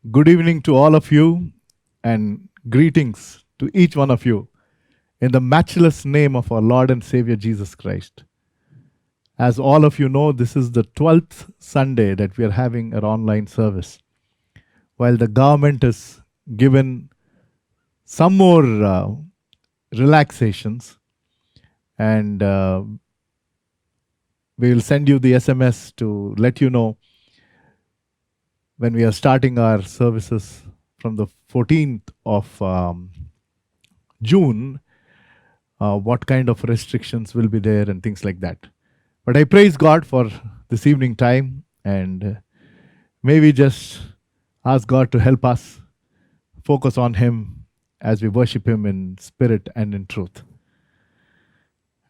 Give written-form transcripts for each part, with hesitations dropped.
Good evening to all of you, and greetings to each one of you in the matchless name of our Lord and Savior Jesus Christ. As all of you know, this is the 12th Sunday that we are having our online service. While the government has given some more relaxations, and we will send you the SMS to let you know when we are starting our services from the 14th of June, what kind of restrictions will be there and things like that. But I praise God for this evening time, and may we just ask God to help us focus on Him as we worship Him in spirit and in truth.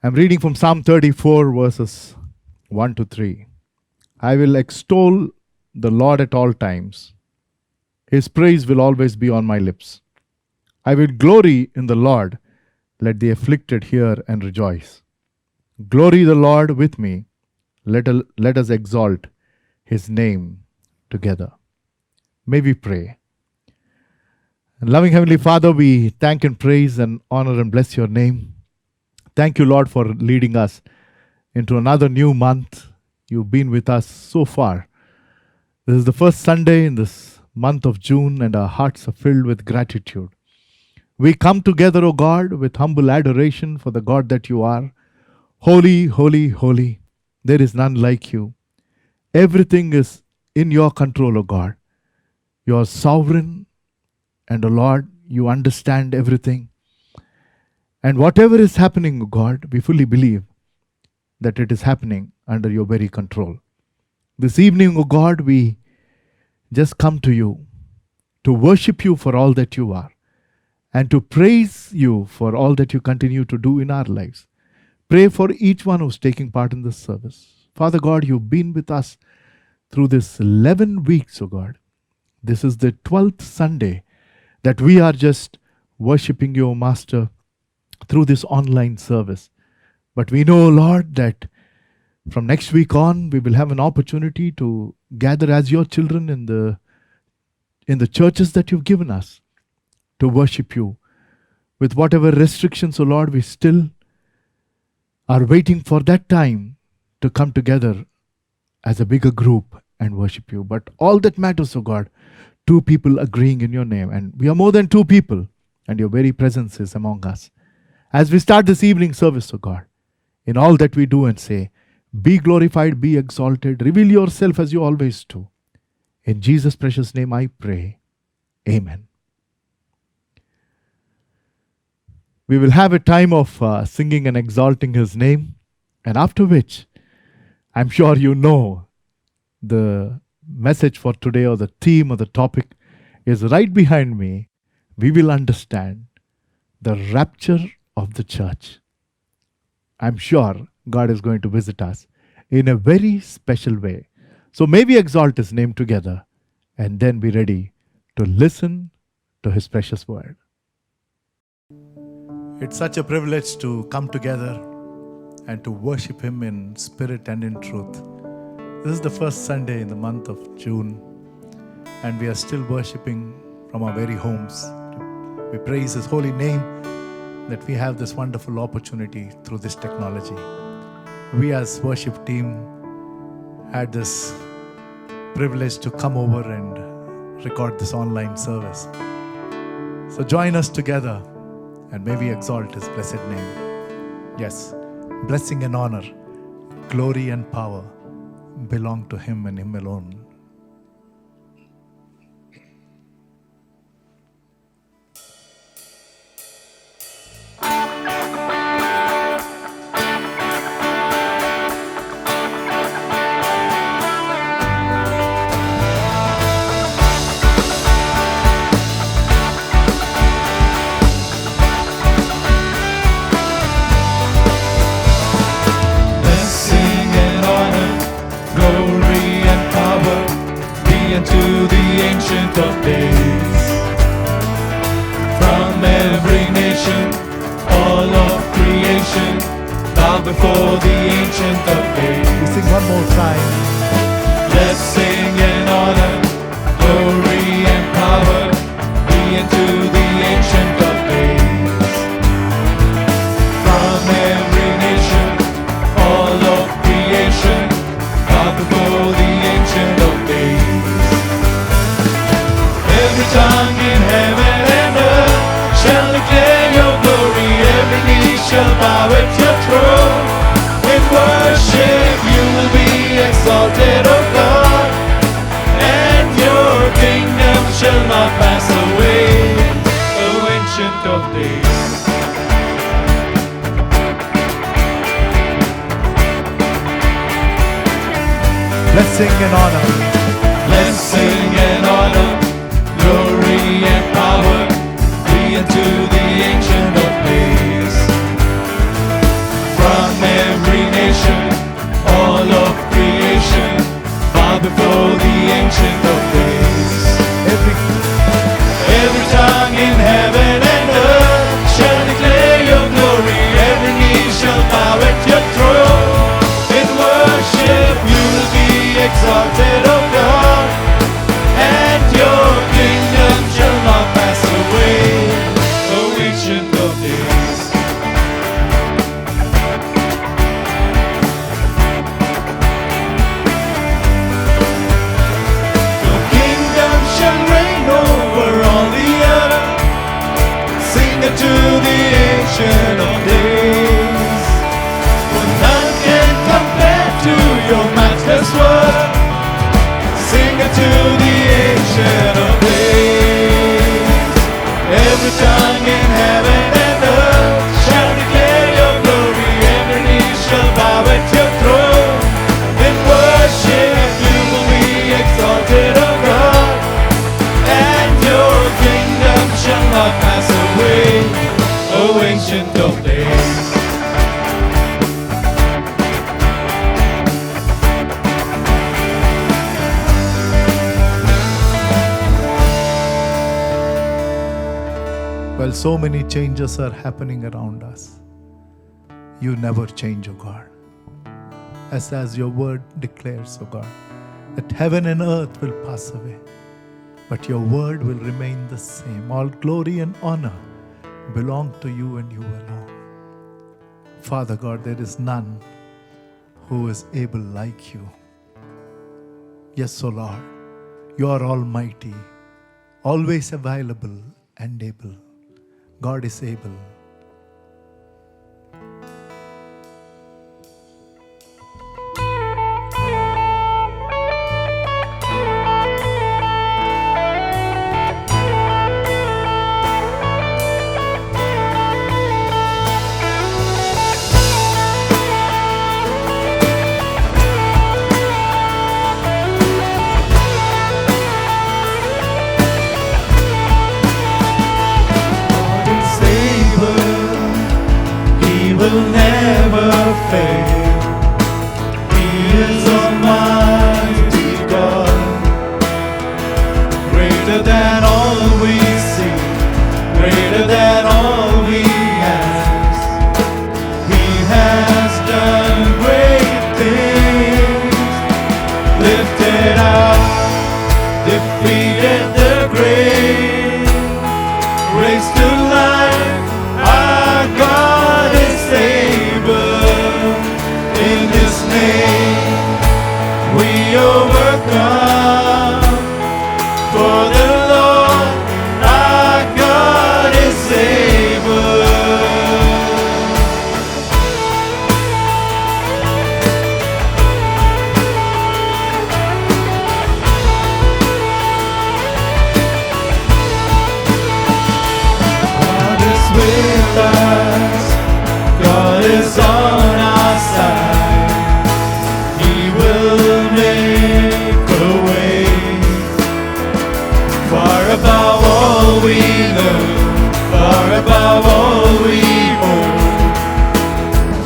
I'm reading from Psalm 34, verses 1 to 3. I will extol the Lord at all times. His praise will always be on my lips. I will glory in the Lord. Let the afflicted hear and rejoice. Glory the Lord with me. Let us exalt His name together. May we pray. And loving Heavenly Father, we thank and praise and honor and bless your name. Thank you, Lord, for leading us into another new month. You've been with us so far. This is the first Sunday in this month of June, and our hearts are filled with gratitude. We come together, O God, with humble adoration for the God that you are. Holy, holy, holy. There is none like you. Everything is in your control, O God. You are sovereign, and O Lord, you understand everything. And whatever is happening, O God, we fully believe that it is happening under your very control. This evening, O God, we just come to you to worship you for all that you are and to praise you for all that you continue to do in our lives. Pray for each one who's taking part in this service. Father God, you've been with us through this 11 weeks, O God. This is the 12th Sunday that we are just worshiping you, O Master, through this online service. But we know, Lord, that from next week on, we will have an opportunity to gather as your children in the churches that you've given us to worship you. With whatever restrictions, O Lord, we still are waiting for that time to come together as a bigger group and worship you. But all that matters, O God, two people agreeing in your name. And we are more than two people, and your very presence is among us. As we start this evening service, O God, in all that we do and say, be glorified, be exalted, reveal yourself as you always do. In Jesus' precious name I pray. Amen. We will have a time of singing and exalting His name, and after which, I'm sure you know the message for today, or the theme or the topic is right behind me. We will understand the rapture of the church. I'm sure God is going to visit us in a very special way. So may we exalt His name together and then be ready to listen to His precious word. It's such a privilege to come together and to worship Him in spirit and in truth. This is the first Sunday in the month of June, and we are still worshiping from our very homes. We praise His holy name that we have this wonderful opportunity through this technology. We as worship team had this privilege to come over and record this online service. So join us together and may we exalt His blessed name. Yes, blessing and honor, glory and power belong to Him and Him alone. To the Ancient of Days, from every nation, all of creation, bow before the Ancient of Days. We sing one more time. Blessing and honor, glory and tongue in heaven and earth shall declare your glory. Every knee shall bow at your throne. In worship you will be exalted, O God, and your kingdom shall not pass away, O Ancient of Days. Blessing and honor, Blessing and honor, glory and power be unto the Ancient of Days. From every nation, all of creation, bow before the Ancient of Days. Every tongue in heaven and earth shall declare your glory. Every knee shall bow at your throne. In worship you will be exalted, O God, and your kingdom shall not pass away, O Ancient of Days. Your kingdom shall reign over all the earth. Sing it to the Ancient of Days. For none can compare to your matchless word. Sing it to the Ancient of Days. Every tongue in heaven and earth shall declare your glory. Every knee shall bow at your throne. In worship you will be exalted, O God, and your kingdom shall not pass away, O Ancient of Days. Well, so many changes are happening around us. You never change, O God. As your word declares, O God, that heaven and earth will pass away, but your word will remain the same. All glory and honor belong to you and you alone. Father God, there is none who is able like you. Yes, O Lord, you are almighty, always available and able. God is able. Will never fail. He is Almighty God, greater than all we see, greater than all we ask. He has done great things, lifted up, defeated the grave, raised to life. Our God is able. In His name we overcome. For the Lord our God is able. God is with us. God is on our side. He will make a way. Far above all we know, far above all we hope.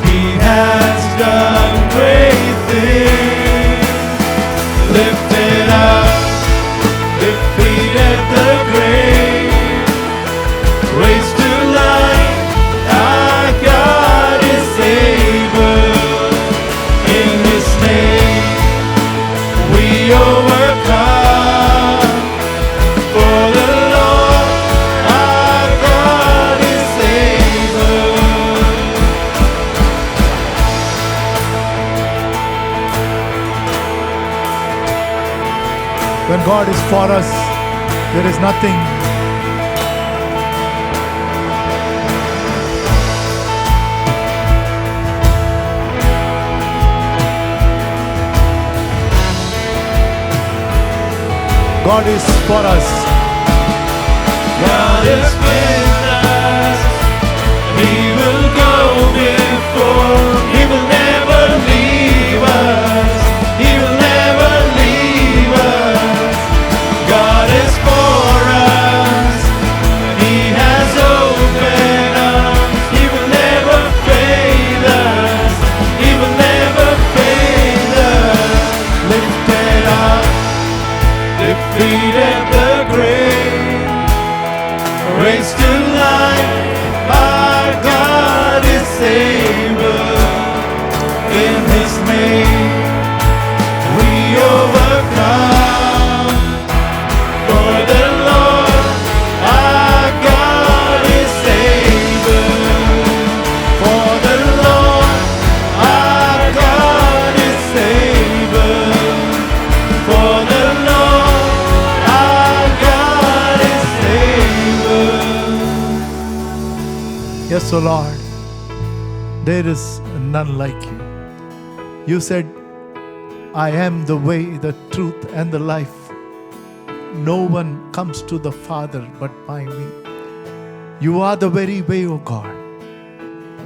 He has done great things, lifted up, defeated the grave, raised to life. Our God is able. In His name we overcome. For the Lord our God is able. When God is for us, There is nothing God is for us. God is with us. He will go before. He will never leave us. He will never leave us. God is for us. He has opened arms. He will never fail us. He will never fail us. Lifted up, defeated the grave, raised to life. Our God is able. In His name we overcome. For the Lord our God is able. For the Lord our God is able. For the Lord our God is able. Yes, O Lord, there is none like you. You said, I am the way, the truth, and the life. No one comes to the Father but by me. You are the very way, O God.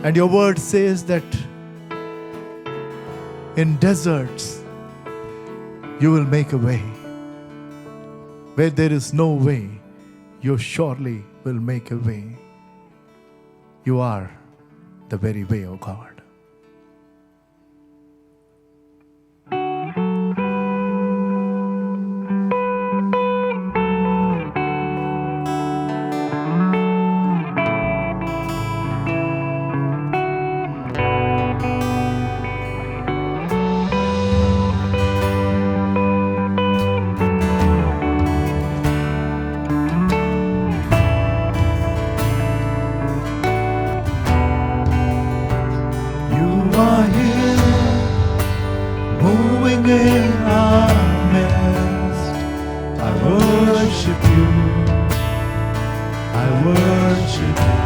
And your word says that in deserts you will make a way. Where there is no way, you surely will make a way. You are the very way, O God. You are here, moving in our midst. I worship you. I worship you.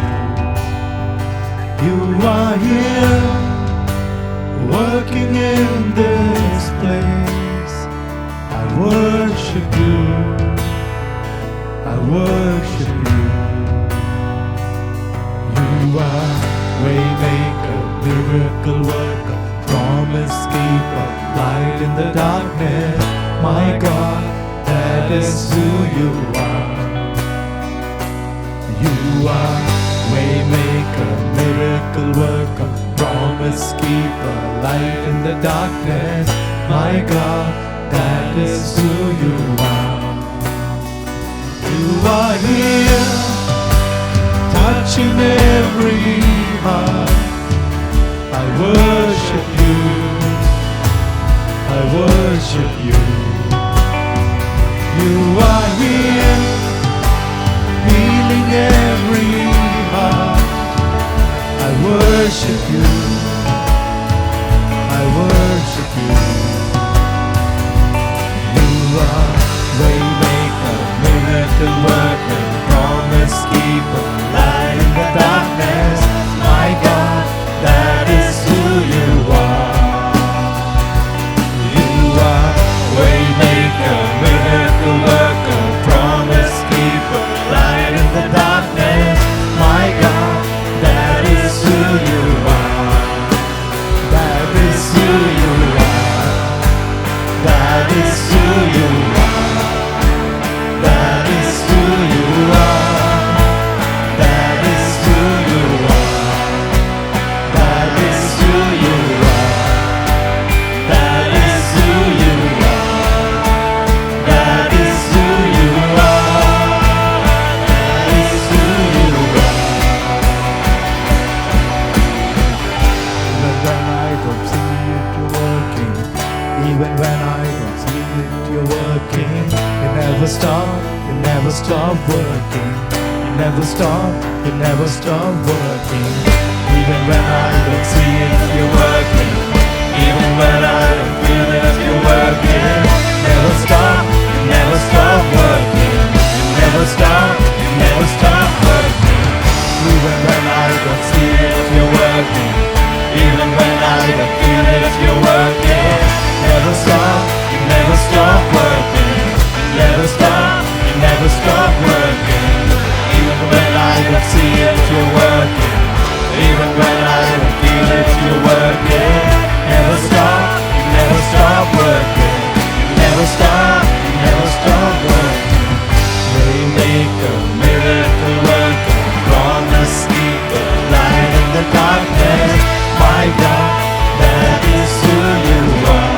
You are here, working in this place. I worship you. I worship you. You are waymaker, miracle worker, promise keeper, light in the darkness. My God, that is who you are. You are waymaker, miracle worker, promise keeper, light in the darkness. My God, that is who you are. You are here, touching every heart. I worship you. I worship you. You are here, healing every heart. I worship you. I worship you. You are waymaker, miracle worker, promise keeper, light in the darkness. My God, that is who you are. You are waymaker, miracle worker, promise keeper, light in the darkness. My God, that is who you are. That is who you are. That is who you are. That is who you are. That is who you are. That is who you are. That is who you are. That is who you are. That is who you are. Even when I don't see it, you're working. You never stop, you never stop working. You never stop, you never stop working. Even when I don't see it, you're working. Even when I don't feel it, you're working. Never stop, you never stop working. You never stop working. Even when I don't see it, you're working. Even when I don't feel it, you're working. Never stop working. Never stop working. Waymaker, miracle worker, promise keeper, light in the darkness. My God, that is who you are.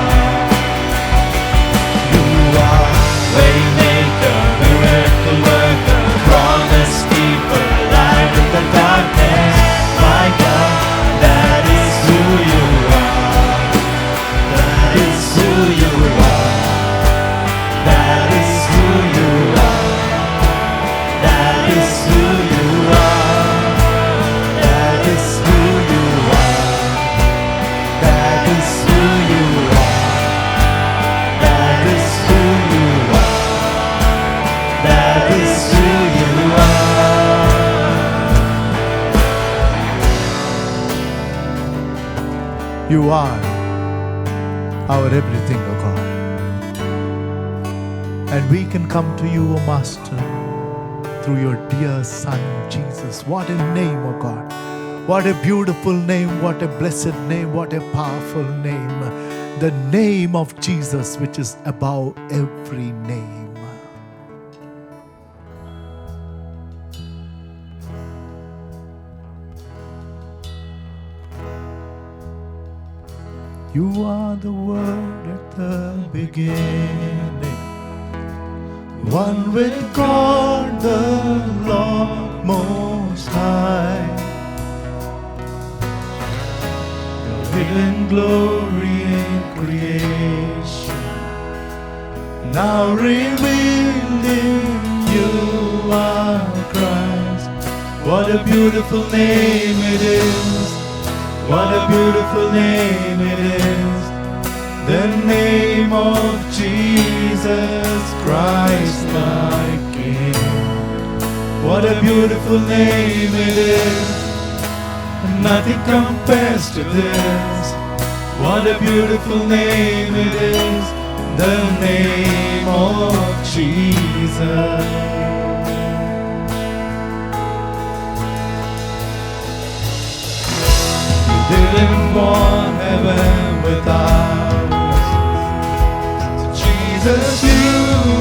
You are waymaker, miracle worker, promise keeper, light in the darkness. My God, that is who you are. That is who you are. That is who you are. That is who you are. That is who you are. That is who you are. That is who you are. That is who you are. You are our everything, O God. And we can come to you, O Master, through your dear Son, Jesus. What a name, O God. What a beautiful name, what a blessed name, what a powerful name. The name of Jesus, which is above every name. You are the Word at the beginning, one with God the Lord Most High. Your hidden glory in creation, now revealed in you are Christ. What a beautiful name it is. What a beautiful name it is, the name of Jesus Christ my King. What a beautiful name it is, nothing compares to this. What a beautiful name it is, the name of Jesus. Didn't want heaven without us. So Jesus, you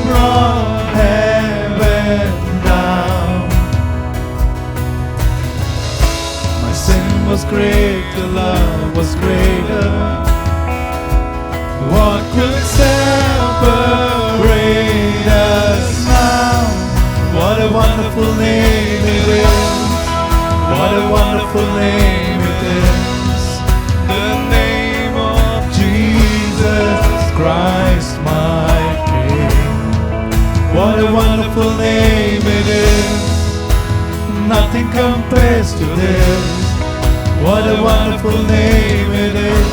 brought heaven down. My sin was great, your love was greater. What could separate us now? What a wonderful name it is. What a wonderful name it is. The name of Jesus Christ my King. What a wonderful name it is. Nothing compares to this. What a wonderful name it is.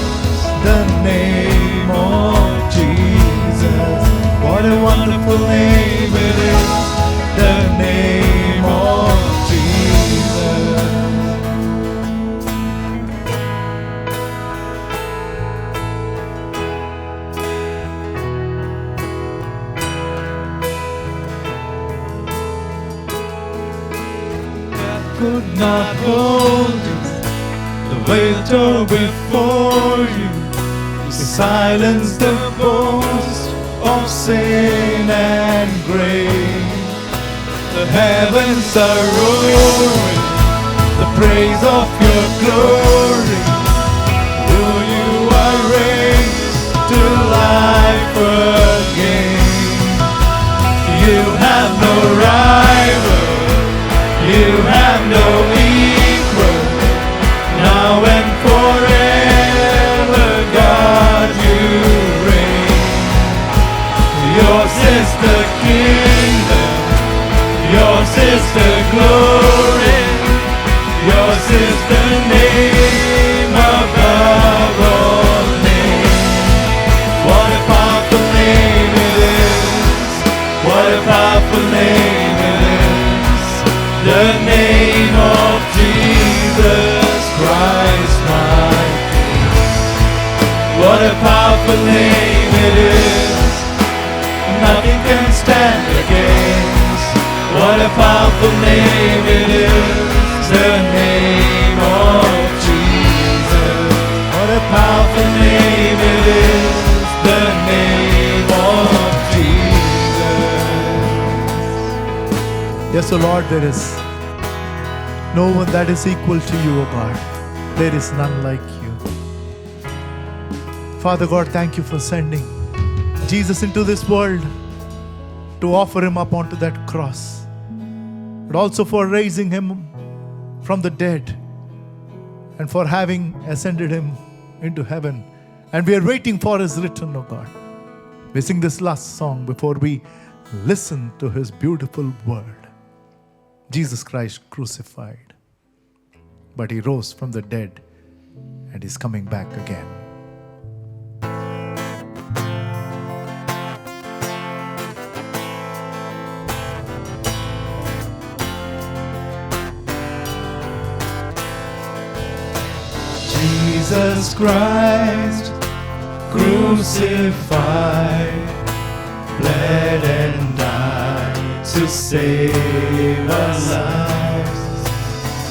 The name of Jesus. What a wonderful name it is. The name of Jesus. Could not hold you, the weight tore before you. You silenced the boast of sin and grave. The heavens are roaring, the praise of your glory. Who you are raised to life again. You have no rival, you have no equal, now and forever, God, you reign. Yours is the kingdom, yours is the glory, yours is the name above all names. What a powerful name it is, what a powerful name it is. The name of Jesus Christ my King. What a powerful name it is. Nothing can stand against What a powerful name it is, the name of Jesus. What a powerful name it is, the name of Jesus. Yes, O Lord, there is no one that is equal to you, O God. There is none like you. Father God, thank you for sending Jesus into this world to offer him up onto that cross, but also for raising him from the dead and for having ascended him into heaven. And we are waiting for his return, O God. We sing this last song before we listen to his beautiful word. Jesus Christ crucified, but he rose from the dead and is coming back again. Jesus Christ, crucified, bled and died to save our lives.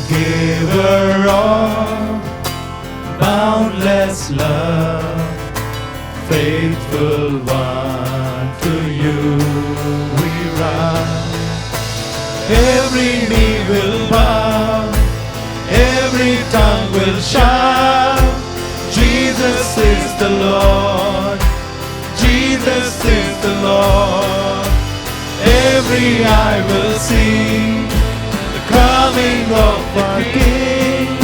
Giver of boundless love, faithful one, to you we rise. Every knee will bow, every tongue will shout, Jesus is the Lord, Jesus is the Lord. Every eye will see the coming of our King.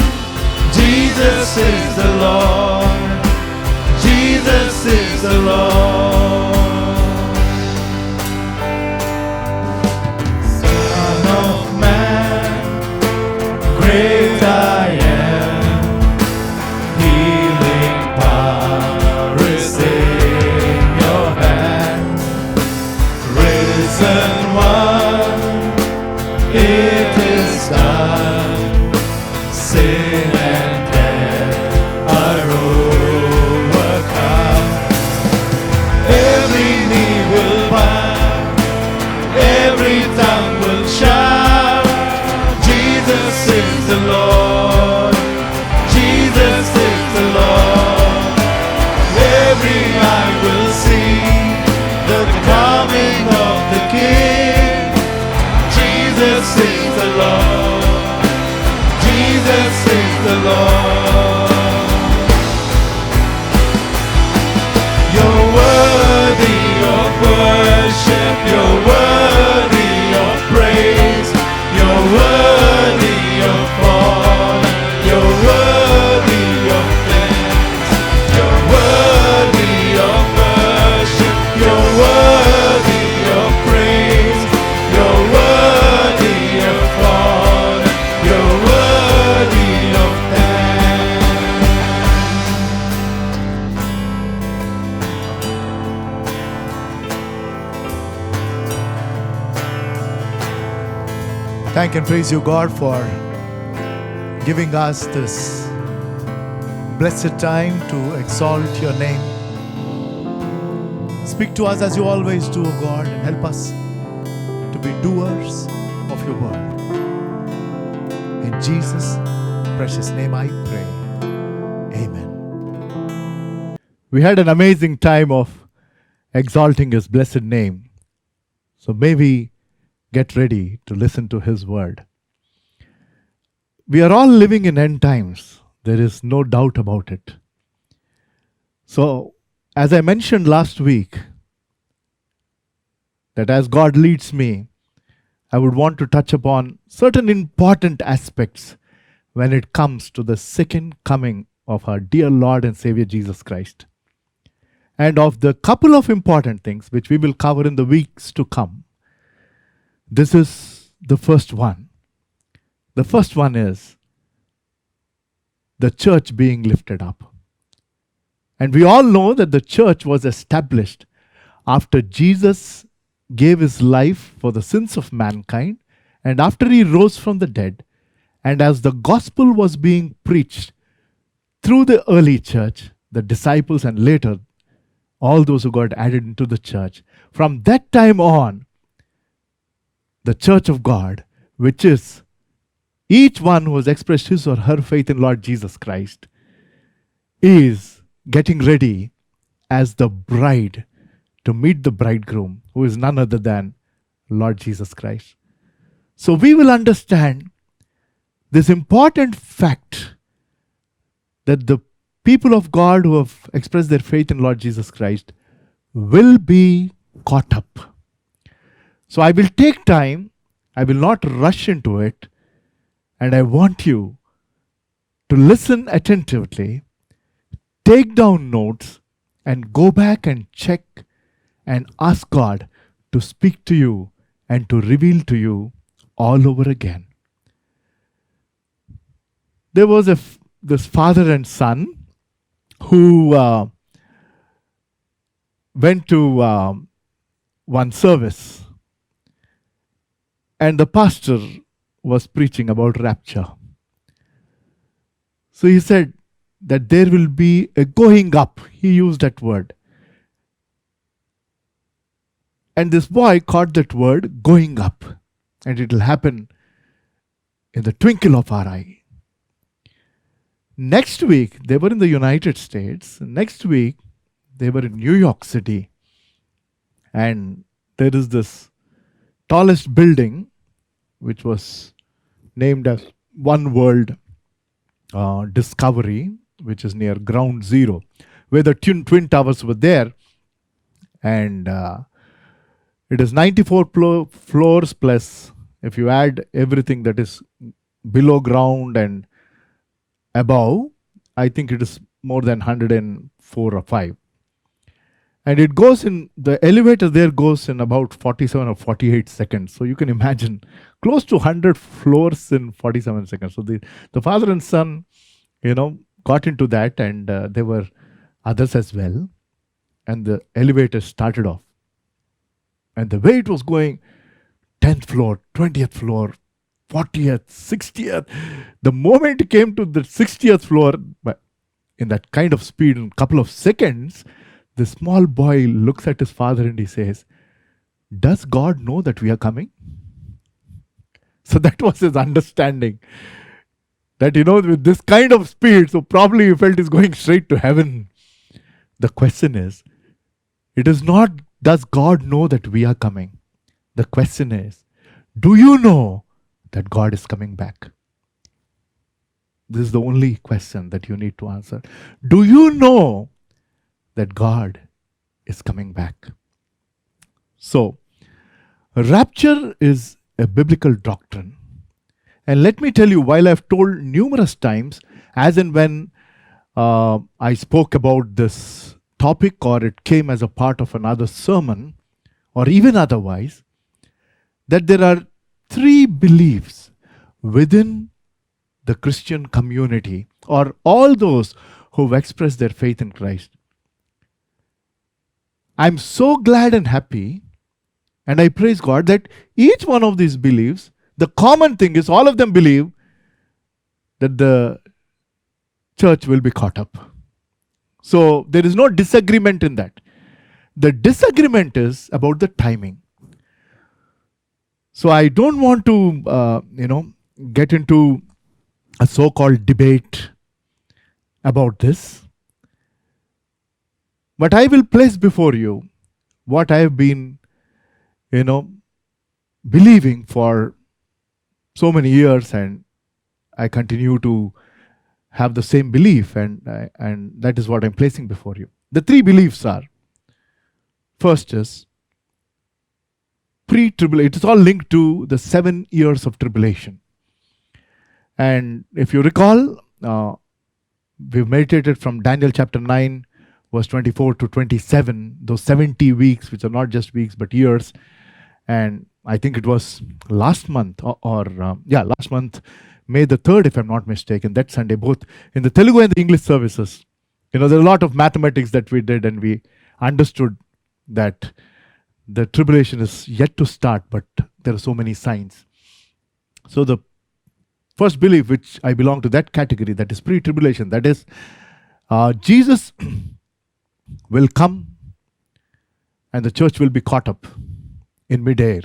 Jesus is the Lord, Jesus is the Lord. Son of man, great I am, healing power is in your hand. Risen one, it is done. Sin and death are overcome. Every knee will bow, every tongue will shout, Jesus is the Lord, Jesus is the Lord. Every eye will see the coming of the King. Jesus is the Lord, Jesus is the Lord. You're worthy of worship, you're worthy of praise, you're worthy of honor, you're worthy of thanks, you're worthy of worship, you're worthy of praise, you're worthy of honor, you're worthy of thanks. Thank and praise you, God, for giving us this blessed time to exalt your name. Speak to us as you always do, O God, and help us to be doers of your word. In Jesus' precious name I pray. Amen. We had an amazing time of exalting his blessed name. So maybe get ready to listen to his word. We are all living in end times. There is no doubt about it. So, as I mentioned last week, that as God leads me, I would want to touch upon certain important aspects when it comes to the second coming of our dear Lord and Savior Jesus Christ. And of the couple of important things which we will cover in the weeks to come. This is the first one. The first one is the church being lifted up. And we all know that the church was established after Jesus gave his life for the sins of mankind and after he rose from the dead, and as the gospel was being preached through the early church, the disciples and later all those who got added into the church. From that time on, the church of God, which is each one who has expressed his or her faith in Lord Jesus Christ, is getting ready as the bride to meet the bridegroom, who is none other than Lord Jesus Christ. So we will understand this important fact that the people of God who have expressed their faith in Lord Jesus Christ will be caught up. So I will take time, I will not rush into it, and I want you to listen attentively, take down notes, and go back and check and ask God to speak to you and to reveal to you all over again. There was this father and son who went to one service, and the pastor was preaching about rapture. So he said that there will be a going up. He used that word. And this boy caught that word, going up. And it will happen in the twinkle of our eye. Next week, they were in the United States. Next week, they were in New York City. And there is this tallest building, which was named as One World Discovery, which is near Ground Zero, where the Twin Towers were there. And it is 94 floors plus, if you add everything that is below ground and above, I think it is more than 104 or 5. And it goes in, the elevator there goes in about 47 or 48 seconds. So you can imagine close to 100 floors in 47 seconds. So the father and son, got into that, and there were others as well. And the elevator started off. And the way it was going, 10th floor, 20th floor, 40th, 60th. The moment it came to the 60th floor, in that kind of speed, in a couple of seconds, the small boy looks at his father and he says, "Does God know that we are coming?" So that was his understanding. That, with this kind of speed, so probably he felt he's going straight to heaven. The question is, it is not, does God know that we are coming? The question is, do you know that God is coming back? This is the only question that you need to answer. Do you know that God is coming back? So, rapture is a biblical doctrine. And let me tell you, while I've told numerous times, as and when I spoke about this topic or it came as a part of another sermon, or even otherwise, that there are 3 beliefs within the Christian community, or all those who've expressed their faith in Christ. I'm so glad and happy, and I praise God that each one of these beliefs, the common thing is all of them believe that the church will be caught up. So there is no disagreement in that. The disagreement is about the timing. So I don't want to, get into a so-called debate about this. But I will place before you what I have been, believing for so many years, and I continue to have the same belief, and that is what I'm placing before you. The 3 beliefs are, first is pre-tribulation. It is all linked to the 7 years of tribulation. And if you recall, we've meditated from Daniel chapter 9, verse 24 to 27, those 70 weeks, which are not just weeks but years. And I think it was last month, last month, May the 3rd, if I'm not mistaken, that Sunday, both in the Telugu and the English services. There are a lot of mathematics that we did, and we understood that the tribulation is yet to start, but there are so many signs. So the first belief, which I belong to that category, that is pre-tribulation, that is Jesus will come and the church will be caught up in midair.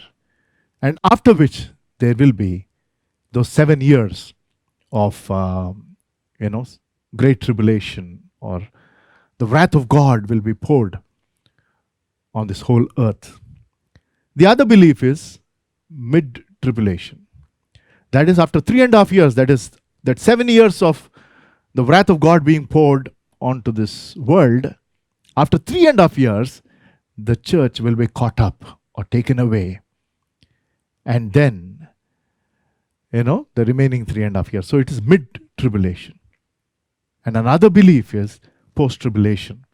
And after which there will be those 7 years of, great tribulation, or the wrath of God will be poured on this whole earth. The other belief is mid tribulation. That is after 3.5 years, that is that 7 years of the wrath of God being poured onto this world. After 3.5 years, the church will be caught up or taken away. And then, the remaining 3.5 years. So it is mid tribulation. And another belief is post tribulation,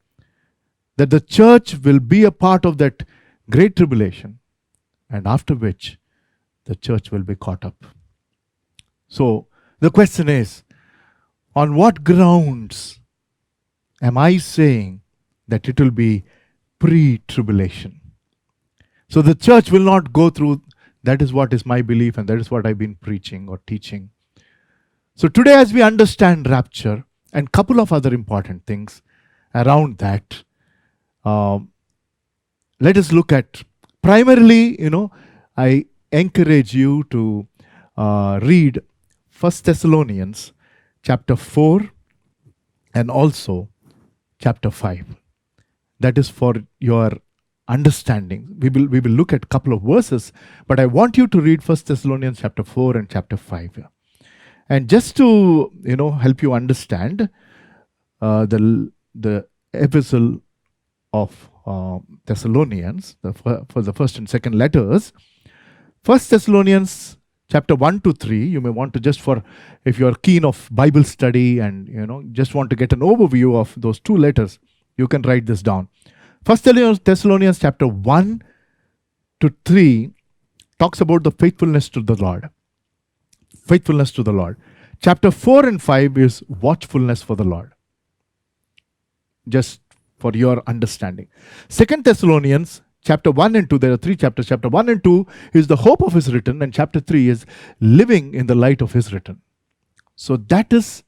that the church will be a part of that great tribulation, and after which the church will be caught up. So the question is, on what grounds am I saying that it will be pre-tribulation? So the church will not go through. That is what is my belief, and that is what I've been preaching or teaching. So today, as we understand rapture and couple of other important things around that, let us look at primarily, I encourage you to read 1 Thessalonians chapter 4 and also chapter 5. That is for your understanding. We will look at a couple of verses, but I want you to read 1 Thessalonians chapter 4 and chapter 5. And just to help you understand the epistle of Thessalonians, for the first and second letters, 1 Thessalonians chapter 1 to 3, you may want to, just for, if you are keen of Bible study and just want to get an overview of those two letters, you can write this down. 1 Thessalonians chapter 1 to 3 talks about the faithfulness to the Lord. Faithfulness to the Lord. Chapter 4 and 5 is watchfulness for the Lord. Just for your understanding. 2 Thessalonians chapter 1 and 2, there are 3 chapters. Chapter 1 and 2 is the hope of his written, and chapter 3 is living in the light of his written. So that is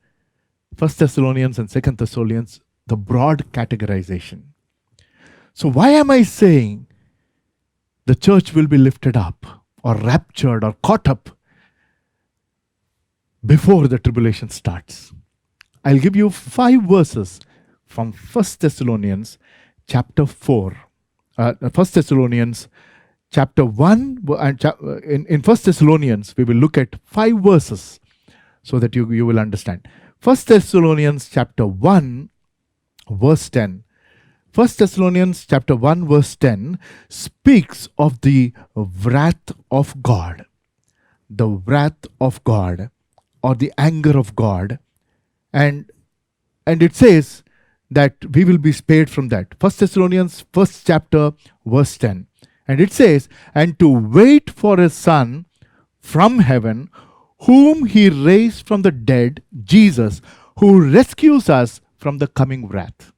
1 Thessalonians and 2 Thessalonians, the broad categorization. So why am I saying the church will be lifted up or raptured or caught up before the tribulation starts? I'll give you 5 verses from 1 Thessalonians chapter 4. 1 Thessalonians chapter 1, and in 1 Thessalonians we will look at 5 verses so that you will understand. 1 Thessalonians chapter 1 verse 10. 1 Thessalonians chapter 1 verse 10 speaks of the wrath of God. The wrath of God, or the anger of God. And it says that we will be spared from that. 1 Thessalonians 1st chapter verse 10. And it says, and to wait for a son from heaven, whom he raised from the dead, Jesus, who rescues us from the coming wrath.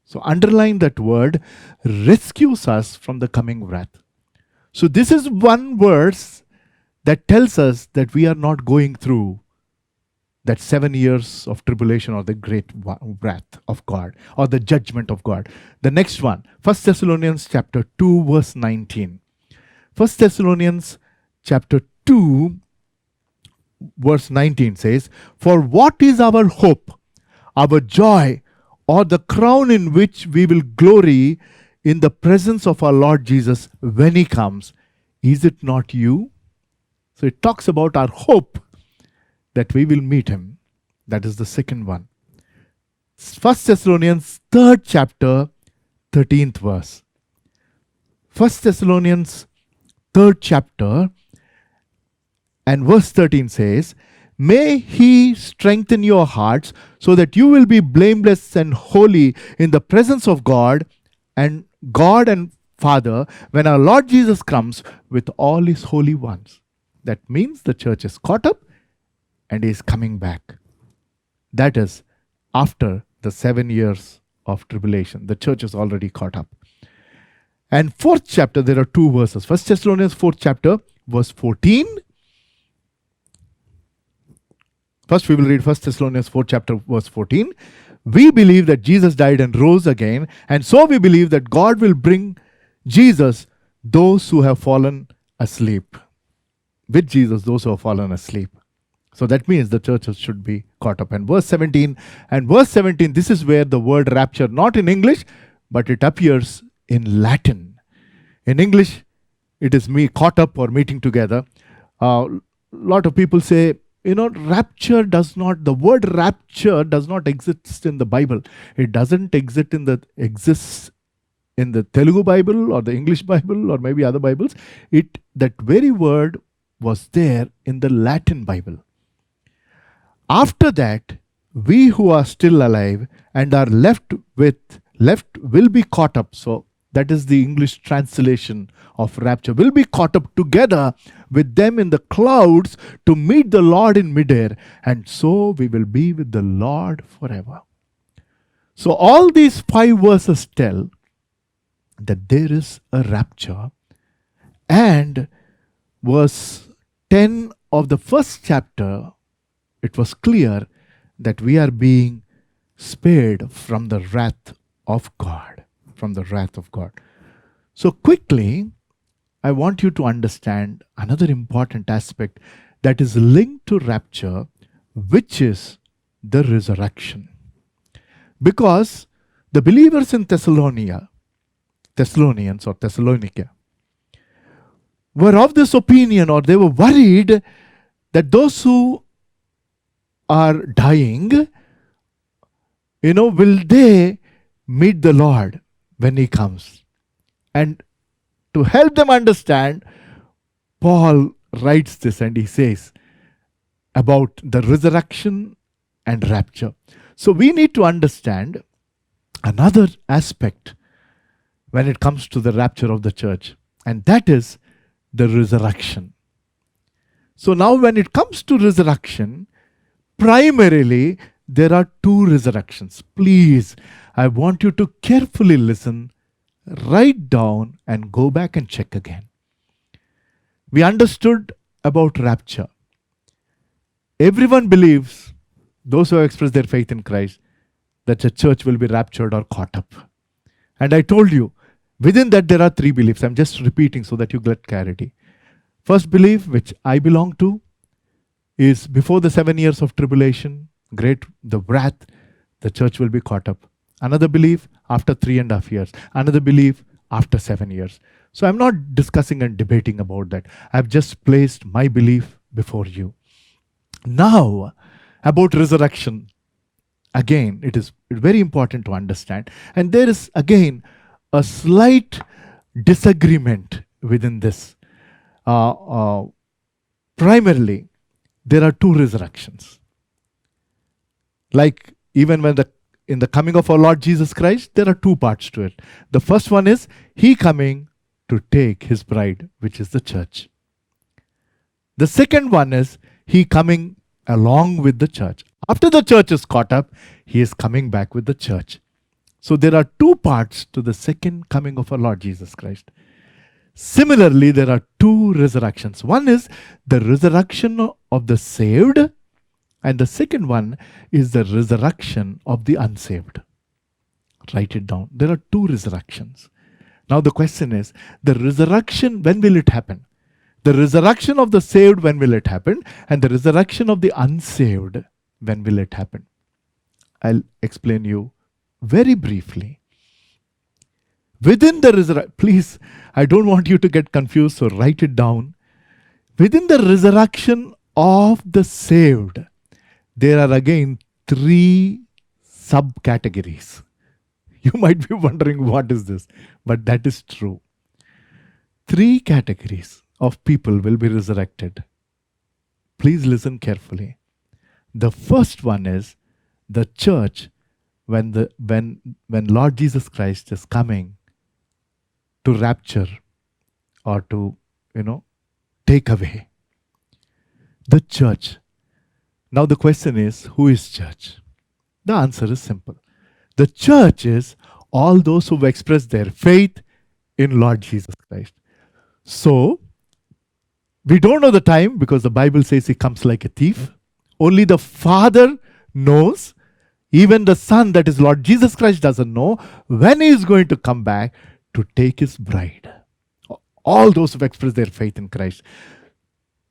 So underline that word, rescues us from the coming wrath. So this is one verse that tells us that we are not going through that 7 years of tribulation or the great wrath of God or the judgment of God. The next one, 1 Thessalonians chapter 2 verse 19. 1 Thessalonians chapter 2 verse 19 says, for what is our hope, our joy, or the crown in which we will glory in the presence of our Lord Jesus when he comes? Is it not you? So it talks about our hope that we will meet him. That is the second one. 1 Thessalonians 3rd chapter 13th verse. 1 Thessalonians 3rd chapter and verse 13 says, may he strengthen your hearts so that you will be blameless and holy in the presence of God and Father when our Lord Jesus comes with all his holy ones. That means the church is caught up and is coming back. That is after the 7 years of tribulation. The church is already caught up. And 4th chapter, there are 2 verses. 1 Thessalonians 4th chapter, verse 14. First we will read 1 Thessalonians 4th chapter, verse 14. We believe that Jesus died and rose again, and so we believe that God will bring Jesus those who have fallen asleep. With Jesus, those who have fallen asleep. So that means the churches should be caught up. And verse 17, this is where the word rapture, not in English, but it appears in Latin. In English, it is me caught up or meeting together. Lot of people say, rapture the word rapture does not exist in the Bible. It doesn't exist in the Telugu Bible or the English Bible or maybe other Bibles. That very word was there in the Latin Bible. After that, we who are still alive and are left will be caught up. So that is the English translation of rapture. Will be caught up together with them in the clouds to meet the Lord in midair, and so we will be with the Lord forever. So all these 5 verses tell that there is a rapture, and verse 10 of the first chapter, it was clear that we are being spared from the wrath of God. From the wrath of God. So quickly, I want you to understand another important aspect that is linked to rapture, which is the resurrection. Because the believers in Thessalonians or Thessalonica were of this opinion, or they were worried that those who are dying, will they meet the Lord when He comes? And to help them understand, Paul writes this and he says about the resurrection and rapture. So we need to understand another aspect when it comes to the rapture of the church, and that is the resurrection. So now when it comes to resurrection, primarily there are 2 resurrections. Please, I want you to carefully listen, write down, and go back and check again. We understood about rapture. Everyone believes, those who have expressed their faith in Christ, that the church will be raptured or caught up. And I told you, within that there are 3 beliefs. I'm just repeating so that you get clarity. First belief, which I belong to, is before the 7 years of tribulation, the wrath, the church will be caught up. Another belief, after 3.5 years. Another belief, after 7 years. So I'm not discussing and debating about that. I've just placed my belief before you. Now, about resurrection. Again, it is very important to understand. And there is, again, a slight disagreement within this. Primarily, there are 2 resurrections. Like even when in the coming of our Lord Jesus Christ, there are 2 parts to it. The first one is He coming to take His bride, which is the church. The second one is He coming along with the church. After the church is caught up, He is coming back with the church. So there are 2 parts to the second coming of our Lord Jesus Christ. Similarly, there are 2 resurrections. One is the resurrection of the saved, and the second one is the resurrection of the unsaved. Write it down. There are 2 resurrections. Now the question is, the resurrection, when will it happen? The resurrection of the saved, when will it happen? And the resurrection of the unsaved, when will it happen? I'll explain you very briefly. Within the resurrection, please, I don't want you to get confused, so write it down. Within the resurrection of the saved, there are again 3 subcategories. You might be wondering, what is this? But that is true. 3 categories of people will be resurrected. Please listen carefully. The first one is the church when Lord Jesus Christ is coming to rapture or to, take away the church. Now the question is, who is church? The answer is simple. The church is all those who have expressed their faith in Lord Jesus Christ. So, we don't know the time because the Bible says He comes like a thief. Only the Father knows. Even the Son, that is Lord Jesus Christ, doesn't know when He is going to come back to take His bride. All those who express their faith in Christ.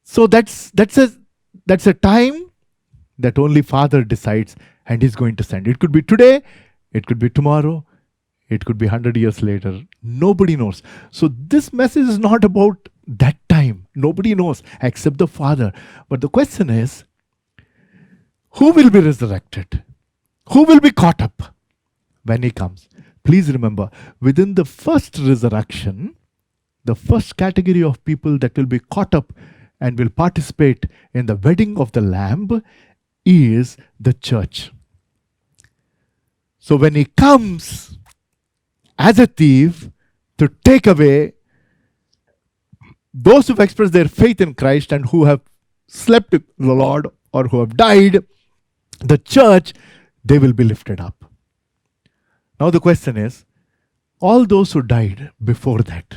So that's a time that only Father decides, and He's going to send. It could be today, it could be tomorrow, it could be 100 years later. Nobody knows. So this message is not about that time. Nobody knows except the Father. But the question is, who will be resurrected? Who will be caught up when He comes? Please remember, within the first resurrection, the first category of people that will be caught up and will participate in the wedding of the Lamb is the church. So when He comes as a thief to take away those who've expressed their faith in Christ and who have slept with the Lord or who have died, the church, they will be lifted up. Now the question is, all those who died before that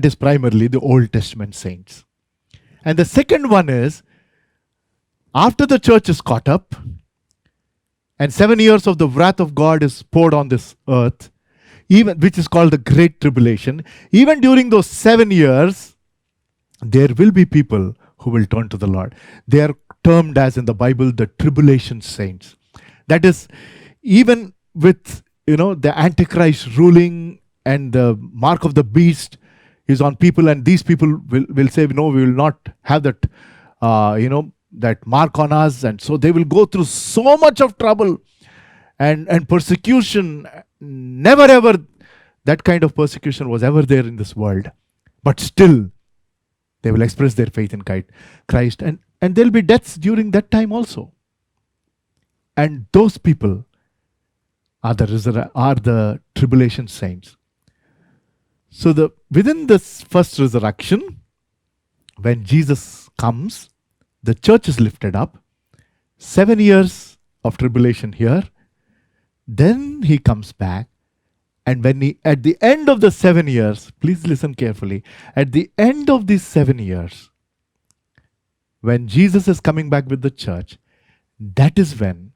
is primarily the Old Testament saints. And the second one is, after the church is caught up, and 7 years of the wrath of God is poured on this earth, even which is called the Great Tribulation, even during those 7 years, there will be people who will turn to the Lord. They are termed as in the Bible the tribulation saints. That is, even with the Antichrist ruling and the mark of the beast is on people, and these people will say, no, we will not have that that mark on us, and so they will go through so much of trouble and persecution. Never ever that kind of persecution was ever there in this world, but still they will express their faith in Christ, and there will be deaths during that time also. And those people are the tribulation saints. So within this first resurrection, when Jesus comes, the church is lifted up. 7 years of tribulation here. Then He comes back. And at the end of the 7 years, please listen carefully. At the end of these 7 years, when Jesus is coming back with the church, that is when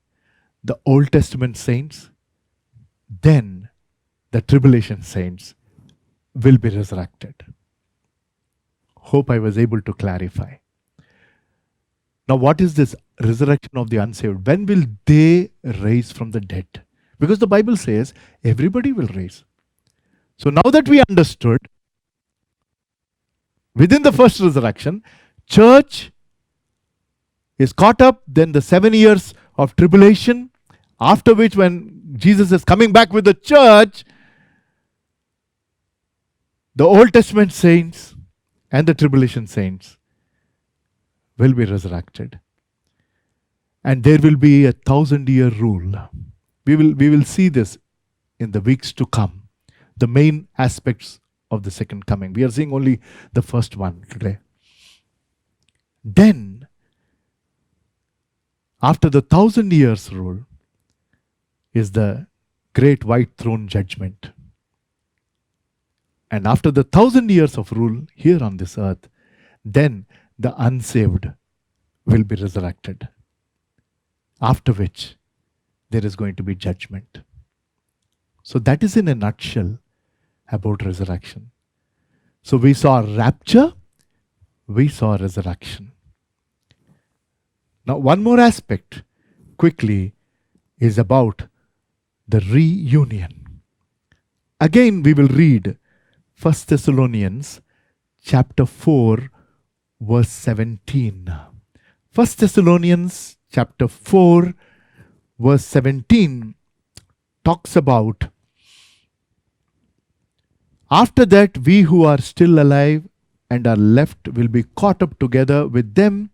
the Old Testament saints, then the tribulation saints will be resurrected. Hope I was able to clarify. Now, what is this resurrection of the unsaved? When will they rise from the dead? Because the Bible says everybody will rise. So now that we understood, within the first resurrection, church is caught up, then the 7 years of tribulation, after which when Jesus is coming back with the church, the Old Testament saints and the tribulation saints will be resurrected. And there will be a 1,000-year rule. We will see this in the weeks to come. The main aspects of the second coming. We are seeing only the first one today. Then, after the 1,000 years rule, is the great white throne judgment. And after the 1,000 years of rule here on this earth, then the unsaved will be resurrected. After which, there is going to be judgment. So that is in a nutshell about resurrection. So we saw rapture, we saw resurrection. Now one more aspect quickly is about the reunion. Again we will read 1 Thessalonians chapter 4 verse 17. 1 Thessalonians chapter 4 verse 17 talks about, after that we who are still alive and are left will be caught up together with them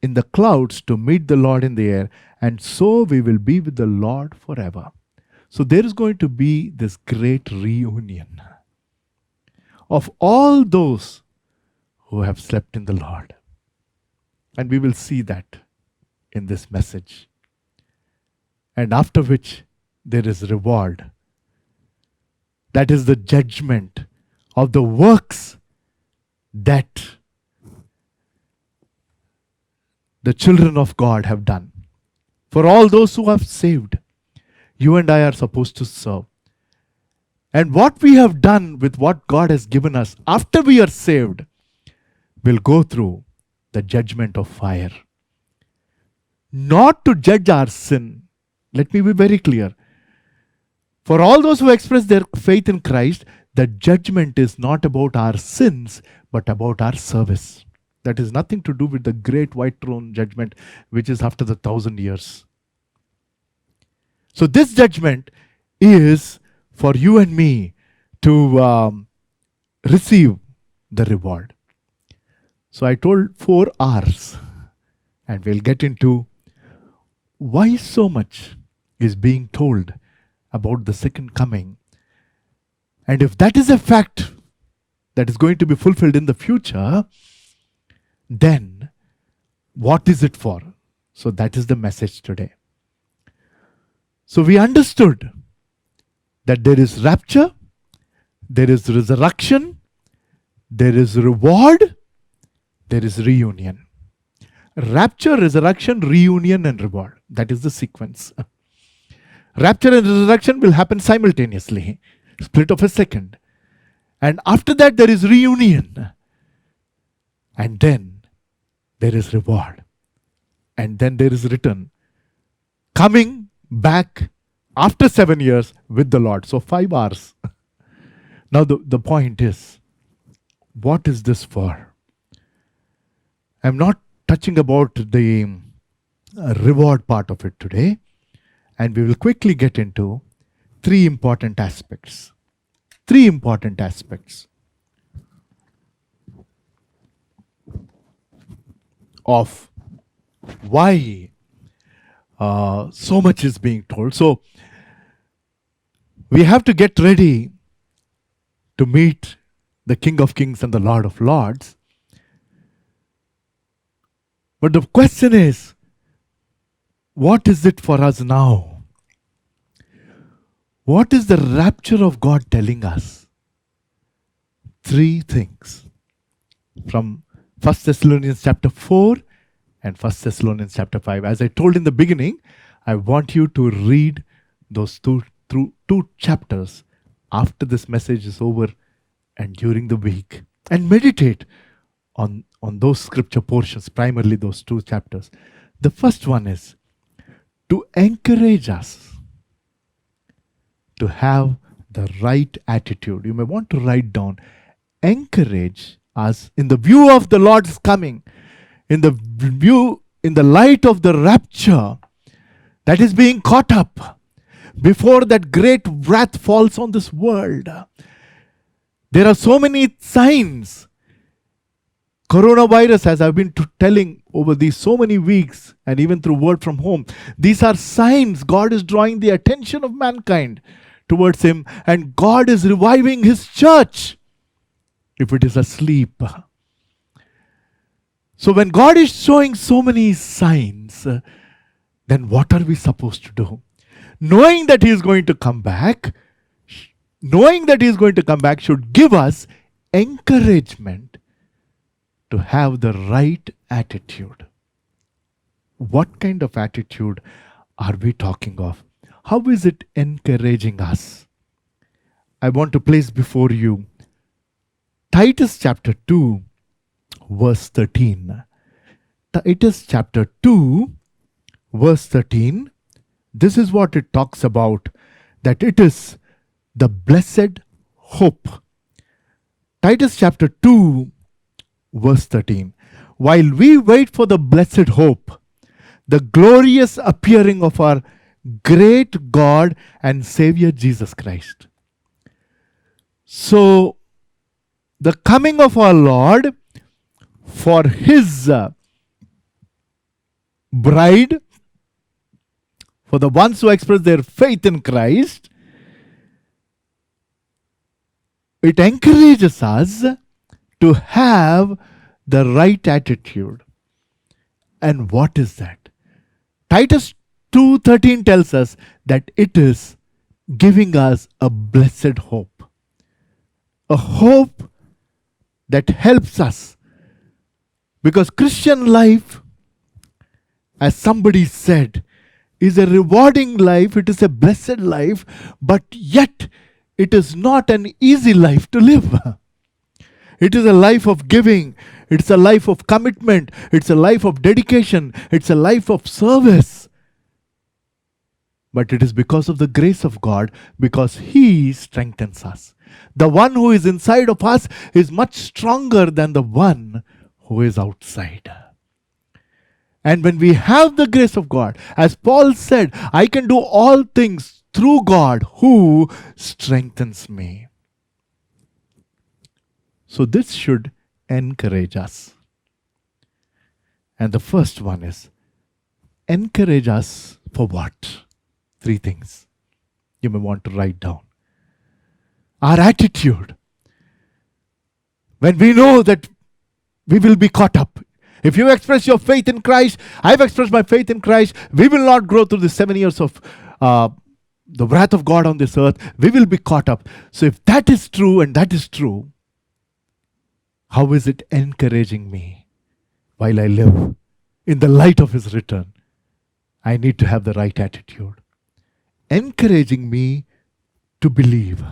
in the clouds to meet the Lord in the air, and so we will be with the Lord forever. So there is going to be this great reunion of all those who have slept in the Lord. And we will see that in this message. And after which there is reward. That is the judgment of the works that the children of God have done. For all those who have saved, you and I are supposed to serve. And what we have done with what God has given us after we are saved will go through the judgment of fire. Not to judge our sin. Let me be very clear. For all those who express their faith in Christ, the judgment is not about our sins, but about our service. That is nothing to do with the great white throne judgment, which is after the 1,000 years. So this judgment is for you and me to receive the reward. So I told 4 R's, and we'll get into why so much is being told about the second coming. And if that is a fact that is going to be fulfilled in the future, then what is it for? So that is the message today. So we understood that there is rapture, there is resurrection, there is reward, there is reunion. Rapture, resurrection, reunion, and reward. That is the sequence. Rapture and resurrection will happen simultaneously, split of a second. And after that, there is reunion. And then there is reward. And then there is return. Coming back after 7 years with the Lord. So 5 hours. Now the point is, what is this for? I'm not touching about the reward part of it today. And we will quickly get into 3 important aspects. 3 important aspects of why so much is being told. So we have to get ready to meet the King of Kings and the Lord of Lords. But the question is, what is it for us now? What is the rapture of God telling us? 3 things from 1 Thessalonians chapter 4 and 1 Thessalonians chapter 5. As I told in the beginning, I want you to read those two chapters after this message is over and during the week, and meditate on those scripture portions, primarily those 2 chapters. The first one is to encourage us to have the right attitude. You may want to write down, encourage us in the view of the Lord's coming, in the light of the rapture that is being caught up before that great wrath falls on this world. There are so many signs. Coronavirus, as I've been telling over these so many weeks, and even through word from home, these are signs. God is drawing the attention of mankind towards Him, and God is reviving His church if it is asleep. So when God is showing so many signs, then what are we supposed to do? Knowing that He is going to come back, should give us encouragement to have the right attitude. What kind of attitude are we talking of? How is it encouraging us? I want to place before you Titus chapter 2, verse 13. Titus chapter 2, verse 13. This is what it talks about, that it is the blessed hope. Titus chapter 2, verse 13. While we wait for the blessed hope, the glorious appearing of our great God and Savior Jesus Christ. So, the coming of our Lord for His bride, for the ones who express their faith in Christ, it encourages us to have the right attitude. And what is that? Titus 2:13 tells us that it is giving us a blessed hope. A hope that helps us. Because Christian life, as somebody said, is a rewarding life, it is a blessed life, but yet it is not an easy life to live. It is a life of giving. It's a life of commitment. It's a life of dedication. It's a life of service. But it is because of the grace of God, because He strengthens us. The one who is inside of us is much stronger than the one who is outside. And when we have the grace of God, as Paul said, I can do all things through God who strengthens me. So this should encourage us. And the first one is, encourage us for what? 3 things you may want to write down. Our attitude. When we know that we will be caught up. If you express your faith in Christ, I've expressed my faith in Christ, we will not grow through the 7 years of the wrath of God on this earth. We will be caught up. So if that is true and that is true, how is it encouraging me while I live in the light of His return? I need to have the right attitude. Encouraging me to believe.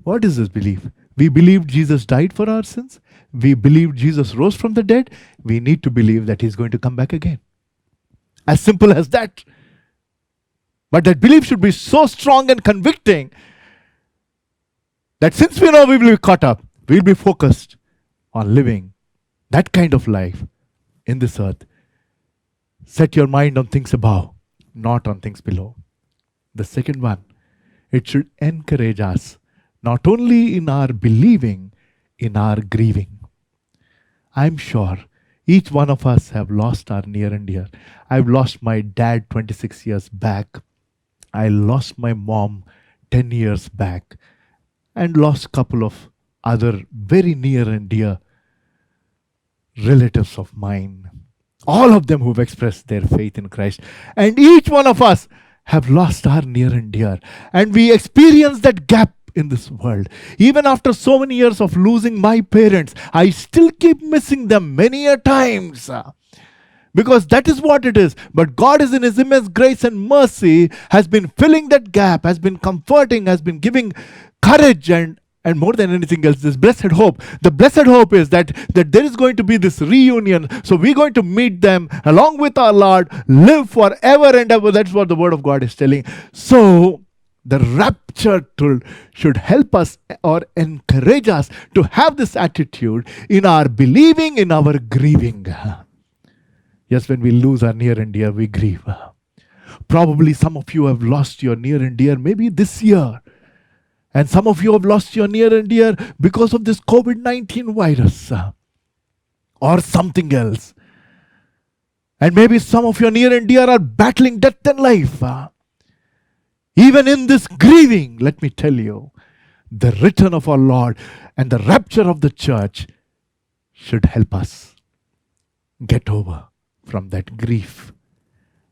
What is this belief? We believe Jesus died for our sins. We believe Jesus rose from the dead. We need to believe that He's going to come back again. As simple as that. But that belief should be so strong and convicting that since we know we will be caught up, we'll be focused on living that kind of life in this earth. Set your mind on things above, not on things below. The second one, it should encourage us, not only in our believing, in our grieving. I'm sure each one of us have lost our near and dear. I've lost my dad 26 years back. I lost my mom 10 years back, and lost a couple of other very near and dear relatives of mine. All of them who've expressed their faith in Christ. And each one of us have lost our near and dear. And we experience that gap in this world. Even after so many years of losing my parents, I still keep missing them many a times. Because that is what it is. But God is in His immense grace and mercy, has been filling that gap, has been comforting, has been giving courage and more than anything else, this blessed hope. The blessed hope is that there is going to be this reunion. So we're going to meet them along with our Lord, live forever and ever. That's what the Word of God is telling. So the rapture should help us or encourage us to have this attitude in our believing, in our grieving. Yes, when we lose our near and dear, we grieve. Probably some of you have lost your near and dear maybe this year. And some of you have lost your near and dear because of this COVID-19 virus or something else. And maybe some of your near and dear are battling death and life. Even in this grieving, let me tell you, the return of our Lord and the rapture of the church should help us get over from that grief.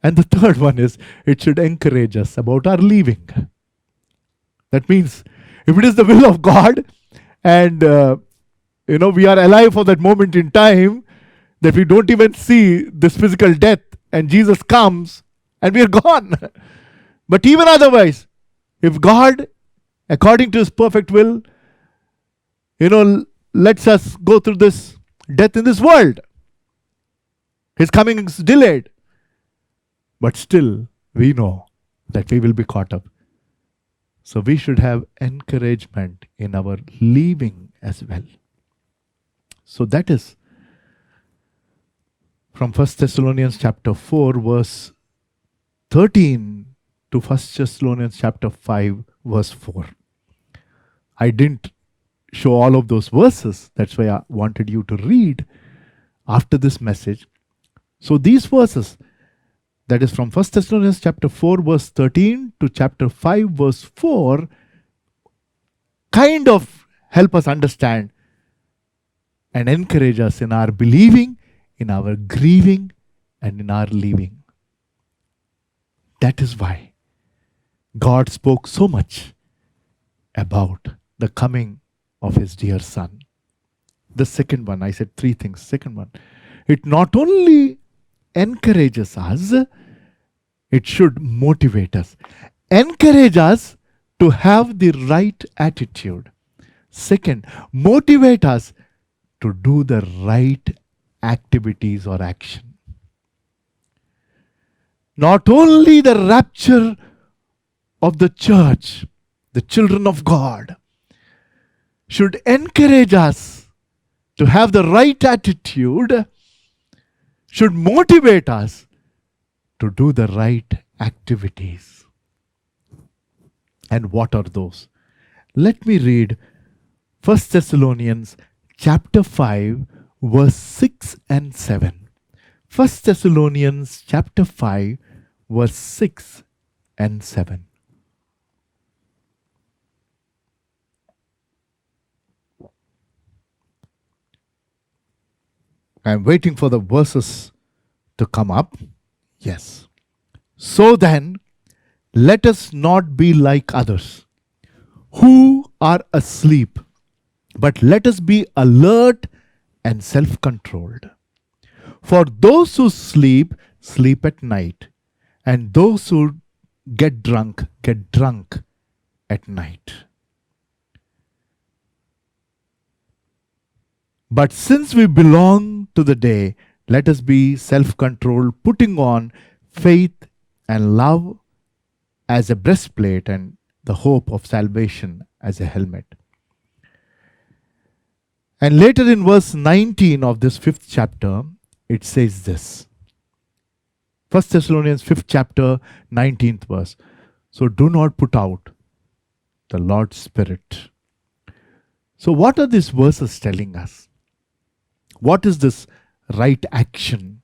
And the third one is, it should encourage us about our leaving. That means, if it is the will of God, and we are alive for that moment in time, that we don't even see this physical death, and Jesus comes, and we are gone. But even otherwise, if God, according to His perfect will, lets us go through this death in this world, His coming is delayed. But still, we know that we will be caught up. So we should have encouragement in our leaving as well. So that is from 1 Thessalonians chapter 4 verse 13 to 1 Thessalonians chapter 5 verse 4. I didn't show all of those verses. That's why I wanted you to read after this message. So these verses, that is from 1 Thessalonians chapter 4 verse 13 to chapter 5 verse 4, kind of help us understand and encourage us in our believing, in our grieving, and in our leaving. That is why God spoke so much about the coming of His dear Son. The second one, I said 3 things. Second one, it not only encourages us, it should motivate us. Encourage us to have the right attitude. Second, motivate us to do the right activities or action. Not only the rapture of the church, the children of God, should encourage us to have the right attitude, should motivate us to do the right activities. And what are those? Let me read 1 Thessalonians chapter 5, verse 6 and 7. 1 Thessalonians chapter 5, verse 6 and 7. I'm waiting for the verses to come up. Yes. So then, let us not be like others who are asleep, but let us be alert and self-controlled. For those who sleep, sleep at night, and those who get drunk at night. But since we belong to the day, let us be self-controlled, putting on faith and love as a breastplate and the hope of salvation as a helmet. And later in verse 19 of this 5th chapter, it says this. 1 Thessalonians 5th chapter, 19th verse. So do not put out the Lord's Spirit. So what are these verses telling us? What is this right action?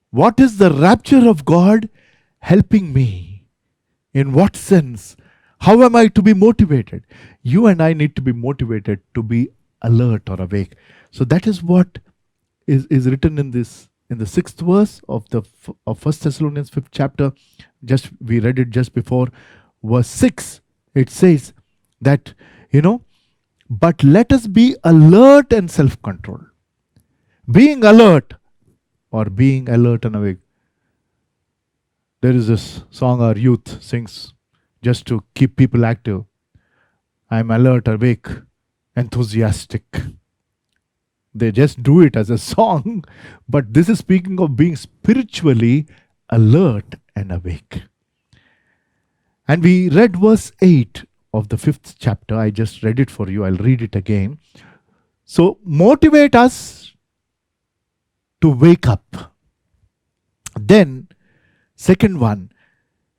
What is the rapture of God helping me? In what sense? How am I to be motivated? You and I need to be motivated to be alert or awake. So that is what is written in the 6th verse of 1 Thessalonians 5th chapter. We read it just before verse 6. It says that, but let us be alert and self-controlled. Being alert or being alert and awake. There is this song our youth sings just to keep people active. I'm alert, awake, enthusiastic. They just do it as a song, but this is speaking of being spiritually alert and awake. And we read verse 8 of the 5th chapter. I just read it for you. I'll read it again. So motivate us to wake up. Then, second one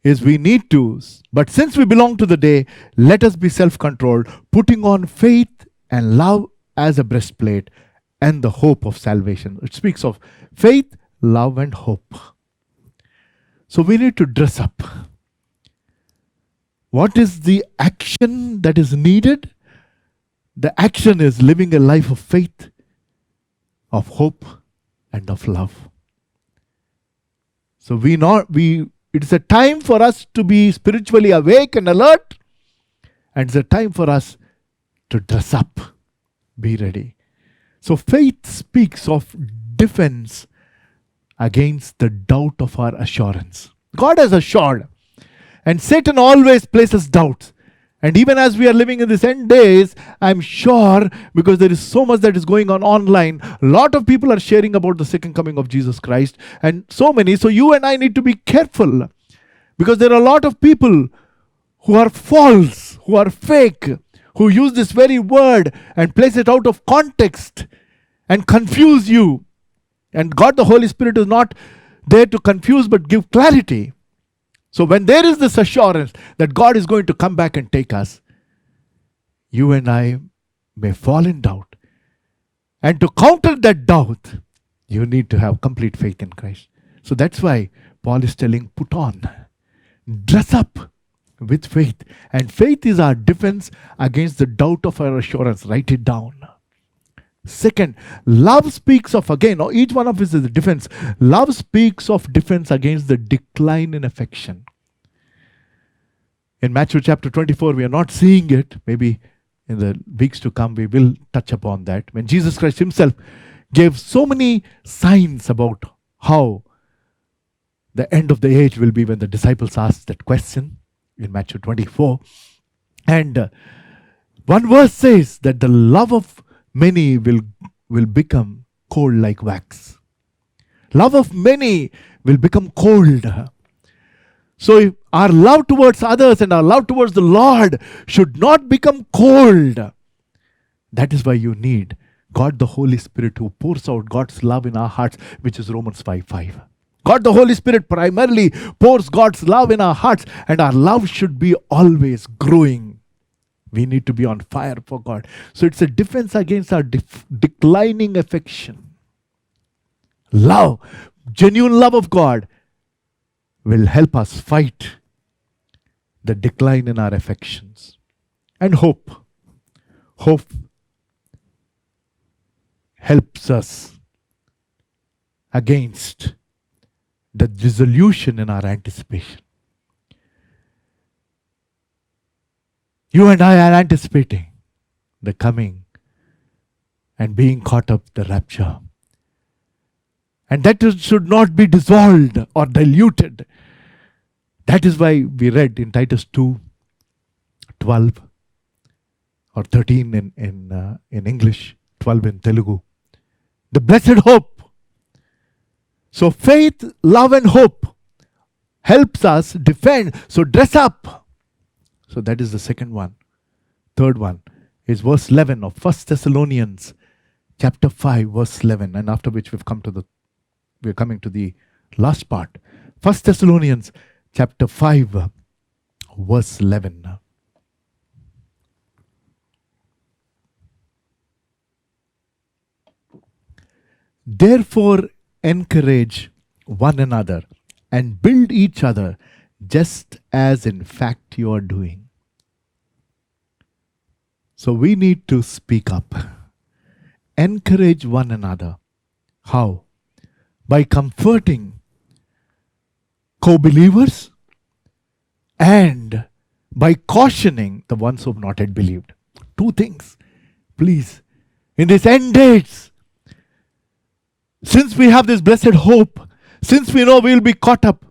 is we need to, but since we belong to the day, let us be self-controlled, putting on faith and love as a breastplate and the hope of salvation. It speaks of faith, love, and hope. So we need to dress up. What is the action that is needed? The action is living a life of faith, of hope, and of love. So it's a time for us to be spiritually awake and alert, and it's a time for us to dress up, be ready. So faith speaks of defense against the doubt of our assurance. God has assured, and Satan always places doubts. And even as we are living in these end days, I'm sure, because there is so much that is going on online, a lot of people are sharing about the second coming of Jesus Christ, and so many. So you and I need to be careful, because there are a lot of people who are false, who are fake, who use this very word and place it out of context and confuse you. And God the Holy Spirit is not there to confuse but give clarity. So when there is this assurance that God is going to come back and take us, you and I may fall in doubt. And to counter that doubt, you need to have complete faith in Christ. So that's why Paul is telling, put on, dress up with faith. And faith is our defense against the doubt of our assurance. Write it down. Second, love speaks of, again, each one of us is a defense. Love speaks of defense against the decline in affection. In Matthew chapter 24, we are not seeing it. Maybe in the weeks to come, we will touch upon that. When Jesus Christ himself gave so many signs about how the end of the age will be, when the disciples asked that question, in Matthew 24. And one verse says that the love of many will become cold like wax. Love of many will become cold. So if our love towards others and our love towards the Lord should not become cold. That is why you need God the Holy Spirit who pours out God's love in our hearts, which is Romans 5:5. God the Holy Spirit primarily pours God's love in our hearts, and our love should be always growing. We need to be on fire for God. So it's a defense against our declining affection. Love, genuine love of God, will help us fight the decline in our affections. And hope. Hope helps us against the dissolution in our anticipation. You and I are anticipating the coming and being caught up the rapture. And that should not be dissolved or diluted. That is why we read in Titus 2:12 or 13 in English, 12 in Telugu. The blessed hope. So faith, love and hope helps us defend. So dress up. So that is the second one. Third one is verse 11 of 1 Thessalonians chapter 5 verse 11, and after which we're coming to the last part. 1 Thessalonians chapter 5 verse 11. Therefore encourage one another and build each other, just as in fact you are doing. So we need to speak up. Encourage one another. How? By comforting co-believers and by cautioning the ones who have not yet believed. Two things. Please, in these end days, since we have this blessed hope, since we know we will be caught up,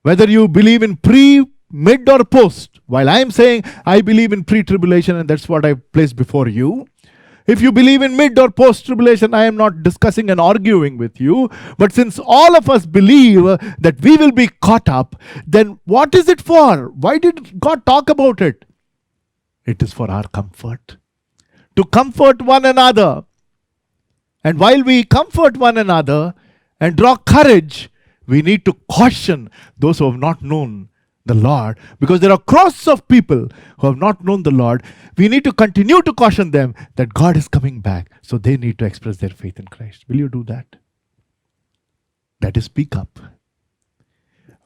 whether you believe in pre, mid or post, while I am saying I believe in pre-tribulation and that's what I place before you. If you believe in mid or post-tribulation, I am not discussing and arguing with you. But since all of us believe that we will be caught up, then what is it for? Why did God talk about it? It is for our comfort. To comfort one another. And while we comfort one another and draw courage, we need to caution those who have not known the Lord, because there are crowds of people who have not known the Lord. We need to continue to caution them that God is coming back, so they need to express their faith in Christ. Will you do that? That is speak up.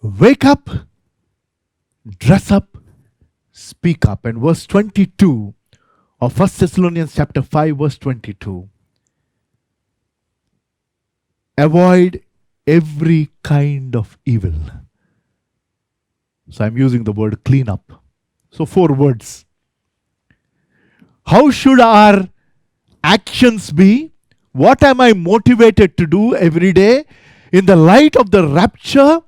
Wake up, dress up, speak up. And verse 22 of 1 Thessalonians chapter 5 verse 22. Avoid every kind of evil. So I'm using the word clean up. So 4 words. How should our actions be? What am I motivated to do every day in the light of the rapture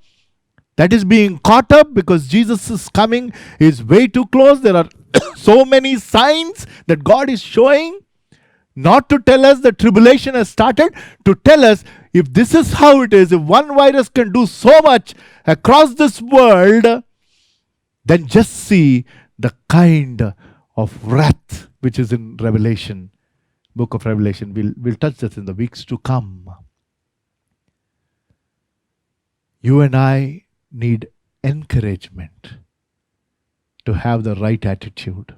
that is being caught up, because Jesus is coming, is way too close. There are so many signs that God is showing, not to tell us the tribulation has started, to tell us if this is how it is, if one virus can do so much across this world, then just see the kind of wrath which is in Revelation, book of Revelation. We'll touch this in the weeks to come. You and I need encouragement to have the right attitude.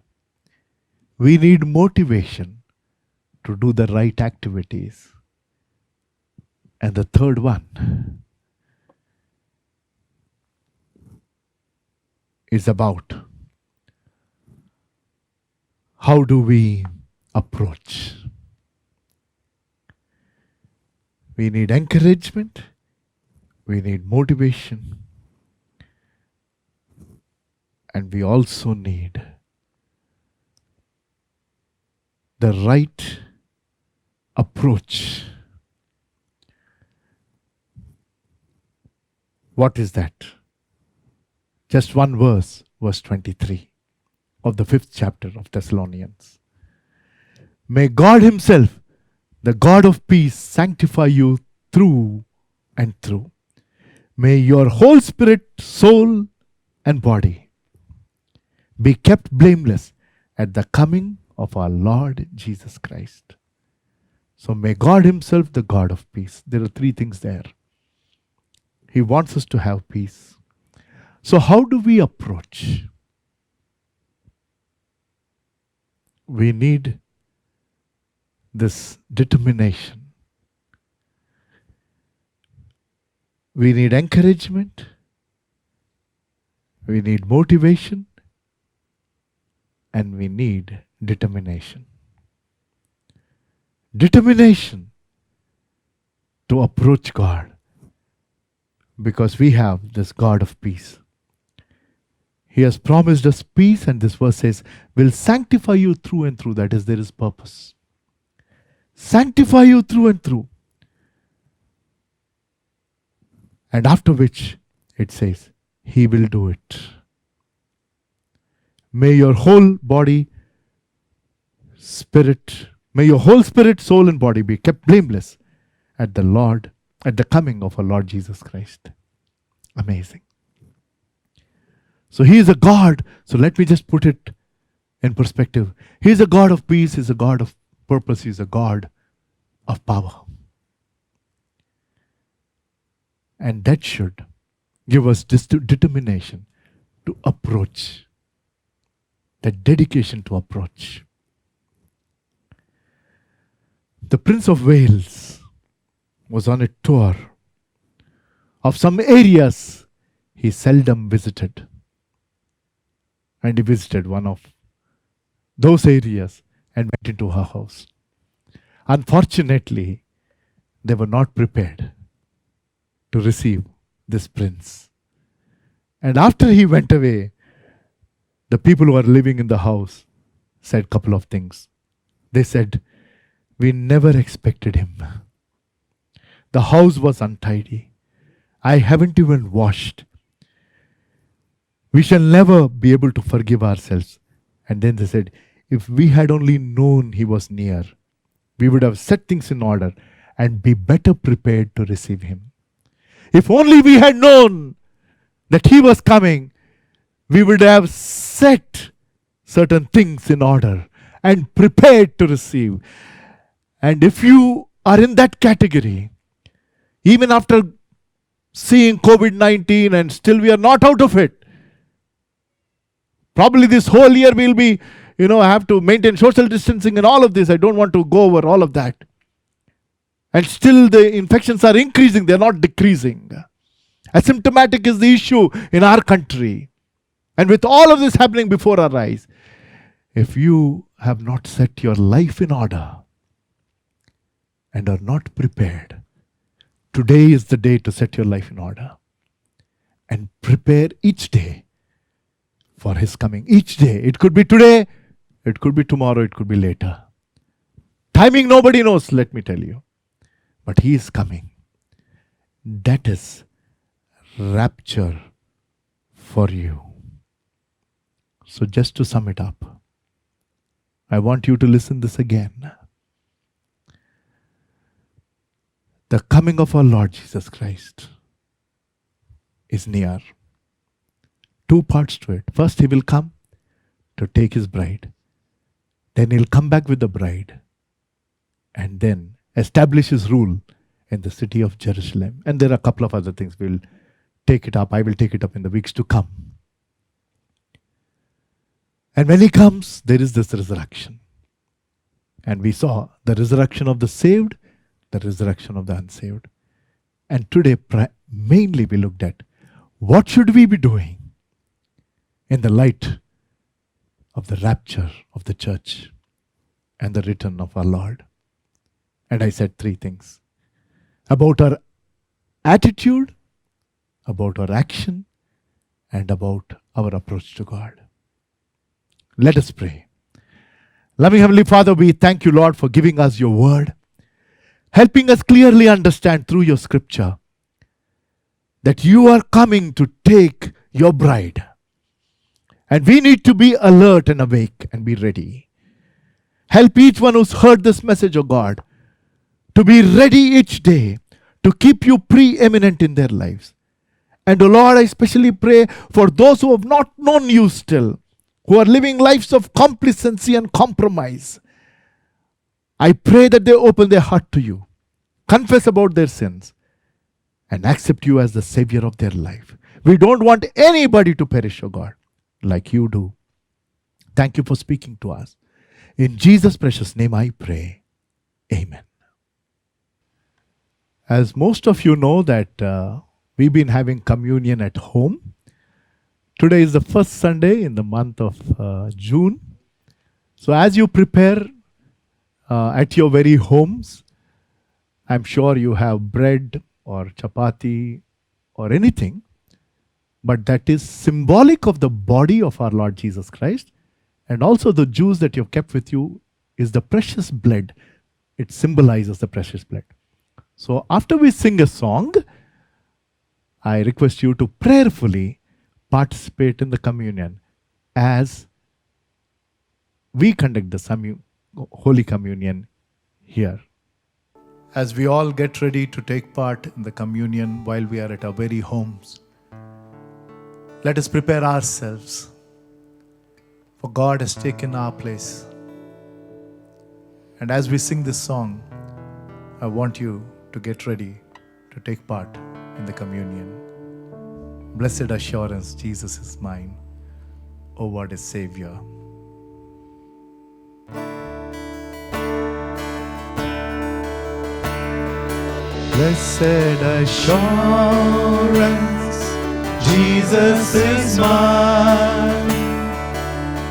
We need motivation to do the right activities. And the third one is about how do we approach. We need encouragement, we need motivation, and we also need the right approach. What is that? Just one verse, verse 23 of the 5th chapter of Thessalonians. May God Himself, the God of peace, sanctify you through and through. May your whole spirit, soul, and body be kept blameless at the coming of our Lord Jesus Christ. So may God Himself, the God of peace. There are 3 things there. He wants us to have peace. So how do we approach? We need this determination. We need encouragement. We need motivation. And we need determination. Determination to approach God, because we have this God of peace. He has promised us peace, and this verse says, will sanctify you through and through. That is, there is purpose. Sanctify you through and through. And after which, it says, He will do it. May your whole body, spirit, may your whole spirit, soul, and body be kept blameless at the coming of our Lord Jesus Christ. Amazing. So He is a God. So let me just put it in perspective. He is a God of peace. He is a God of purpose. He is a God of power. And that should give us determination to approach. That dedication to approach. The Prince of Wales was on a tour of some areas he seldom visited. And he visited one of those areas and went into her house. Unfortunately, they were not prepared to receive this prince. And after he went away, the people who are living in the house said a couple of things. They said, we never expected him. The house was untidy. I haven't even washed. We shall never be able to forgive ourselves. And then they said, if we had only known he was near, we would have set things in order and be better prepared to receive him. If only we had known that he was coming, we would have set certain things in order and prepared to receive. And if you are in that category, even after seeing COVID-19 and still we are not out of it, probably this whole year we'll be, have to maintain social distancing and all of this. I don't want to go over all of that. And still the infections are increasing, they're not decreasing. Asymptomatic is the issue in our country. And with all of this happening before our eyes, if you have not set your life in order and are not prepared, today is the day to set your life in order and prepare each day for his coming. Each day. It could be today, it could be tomorrow, it could be later. Timing nobody knows, let me tell you. But he is coming. That is rapture for you. So just to sum it up, I want you to listen this again. The coming of our Lord Jesus Christ is near. 2 parts to it. First, he will come to take his bride. Then he'll come back with the bride. And then establish his rule in the city of Jerusalem. And there are a couple of other things. We'll take it up. I will take it up in the weeks to come. And when he comes, there is this resurrection. And we saw the resurrection of the saved, the resurrection of the unsaved. And today, mainly we looked at what should we be doing in the light of the rapture of the church and the return of our Lord. And I said 3 things. About our attitude, about our action, and about our approach to God. Let us pray. Loving Heavenly Father, we thank you, Lord, for giving us your word, helping us clearly understand through your scripture that you are coming to take your bride. And we need to be alert and awake and be ready. Help each one who's heard this message, O God, to be ready each day to keep you preeminent in their lives. And, O Lord, I especially pray for those who have not known you still, who are living lives of complacency and compromise. I pray that they open their heart to you, confess about their sins, and accept you as the Savior of their life. We don't want anybody to perish, O God, like you do. Thank you for speaking to us. In Jesus' precious name I pray. Amen. As most of you know that we've been having communion at home. Today is the first Sunday in the month of June. So as you prepare at your very homes, I'm sure you have bread or chapati or anything, but that is symbolic of the body of our Lord Jesus Christ. And also the juice that you've kept with you is the precious blood. It symbolizes the precious blood. So after we sing a song, I request you to prayerfully participate in the communion as we conduct the Holy Communion here. As we all get ready to take part in the communion while we are at our very homes, let us prepare ourselves, for God has taken our place. And as we sing this song, I want you to get ready to take part in the communion. Blessed assurance, Jesus is mine. Oh, what a Savior. Blessed assurance, Jesus is mine.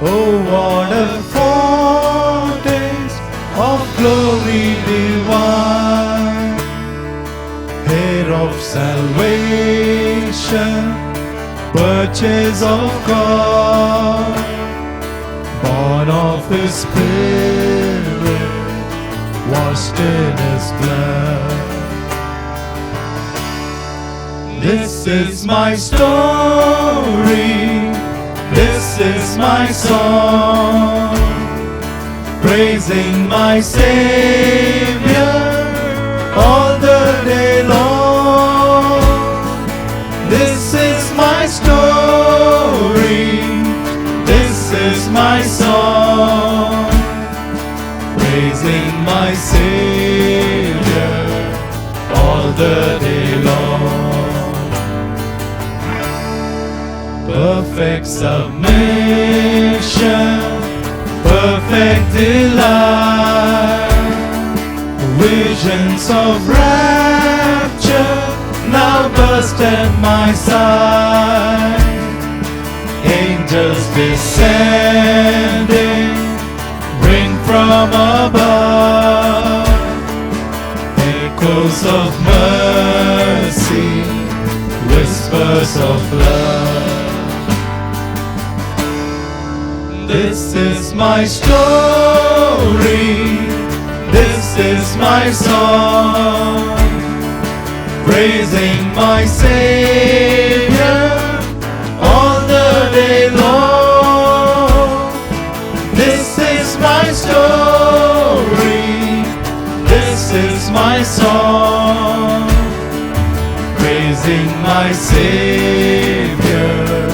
Oh, what a foretaste of glory divine, heir of salvation, purchase of God, born of His Spirit, washed in His blood. This is my story, this is my song, praising my Savior all the day long. This is my story, this is my song, praising my Savior all the day long. Perfect submission, perfect delight, visions of rapture now burst at my side. Angels descending, bring from above echoes of mercy, whispers of love. This is my story, this is my song, praising my Savior all the day long. This is my story, this is my song, praising my Savior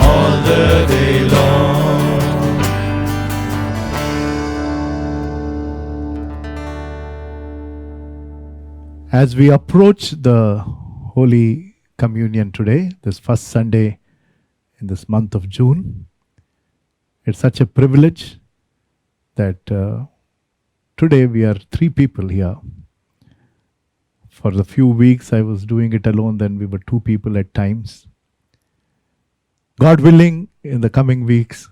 all the day long. As we approach the Holy Communion today, this first Sunday in this month of June, it's such a privilege that today we are 3 people here. For the few weeks I was doing it alone, then we were 2 people at times. God willing, in the coming weeks,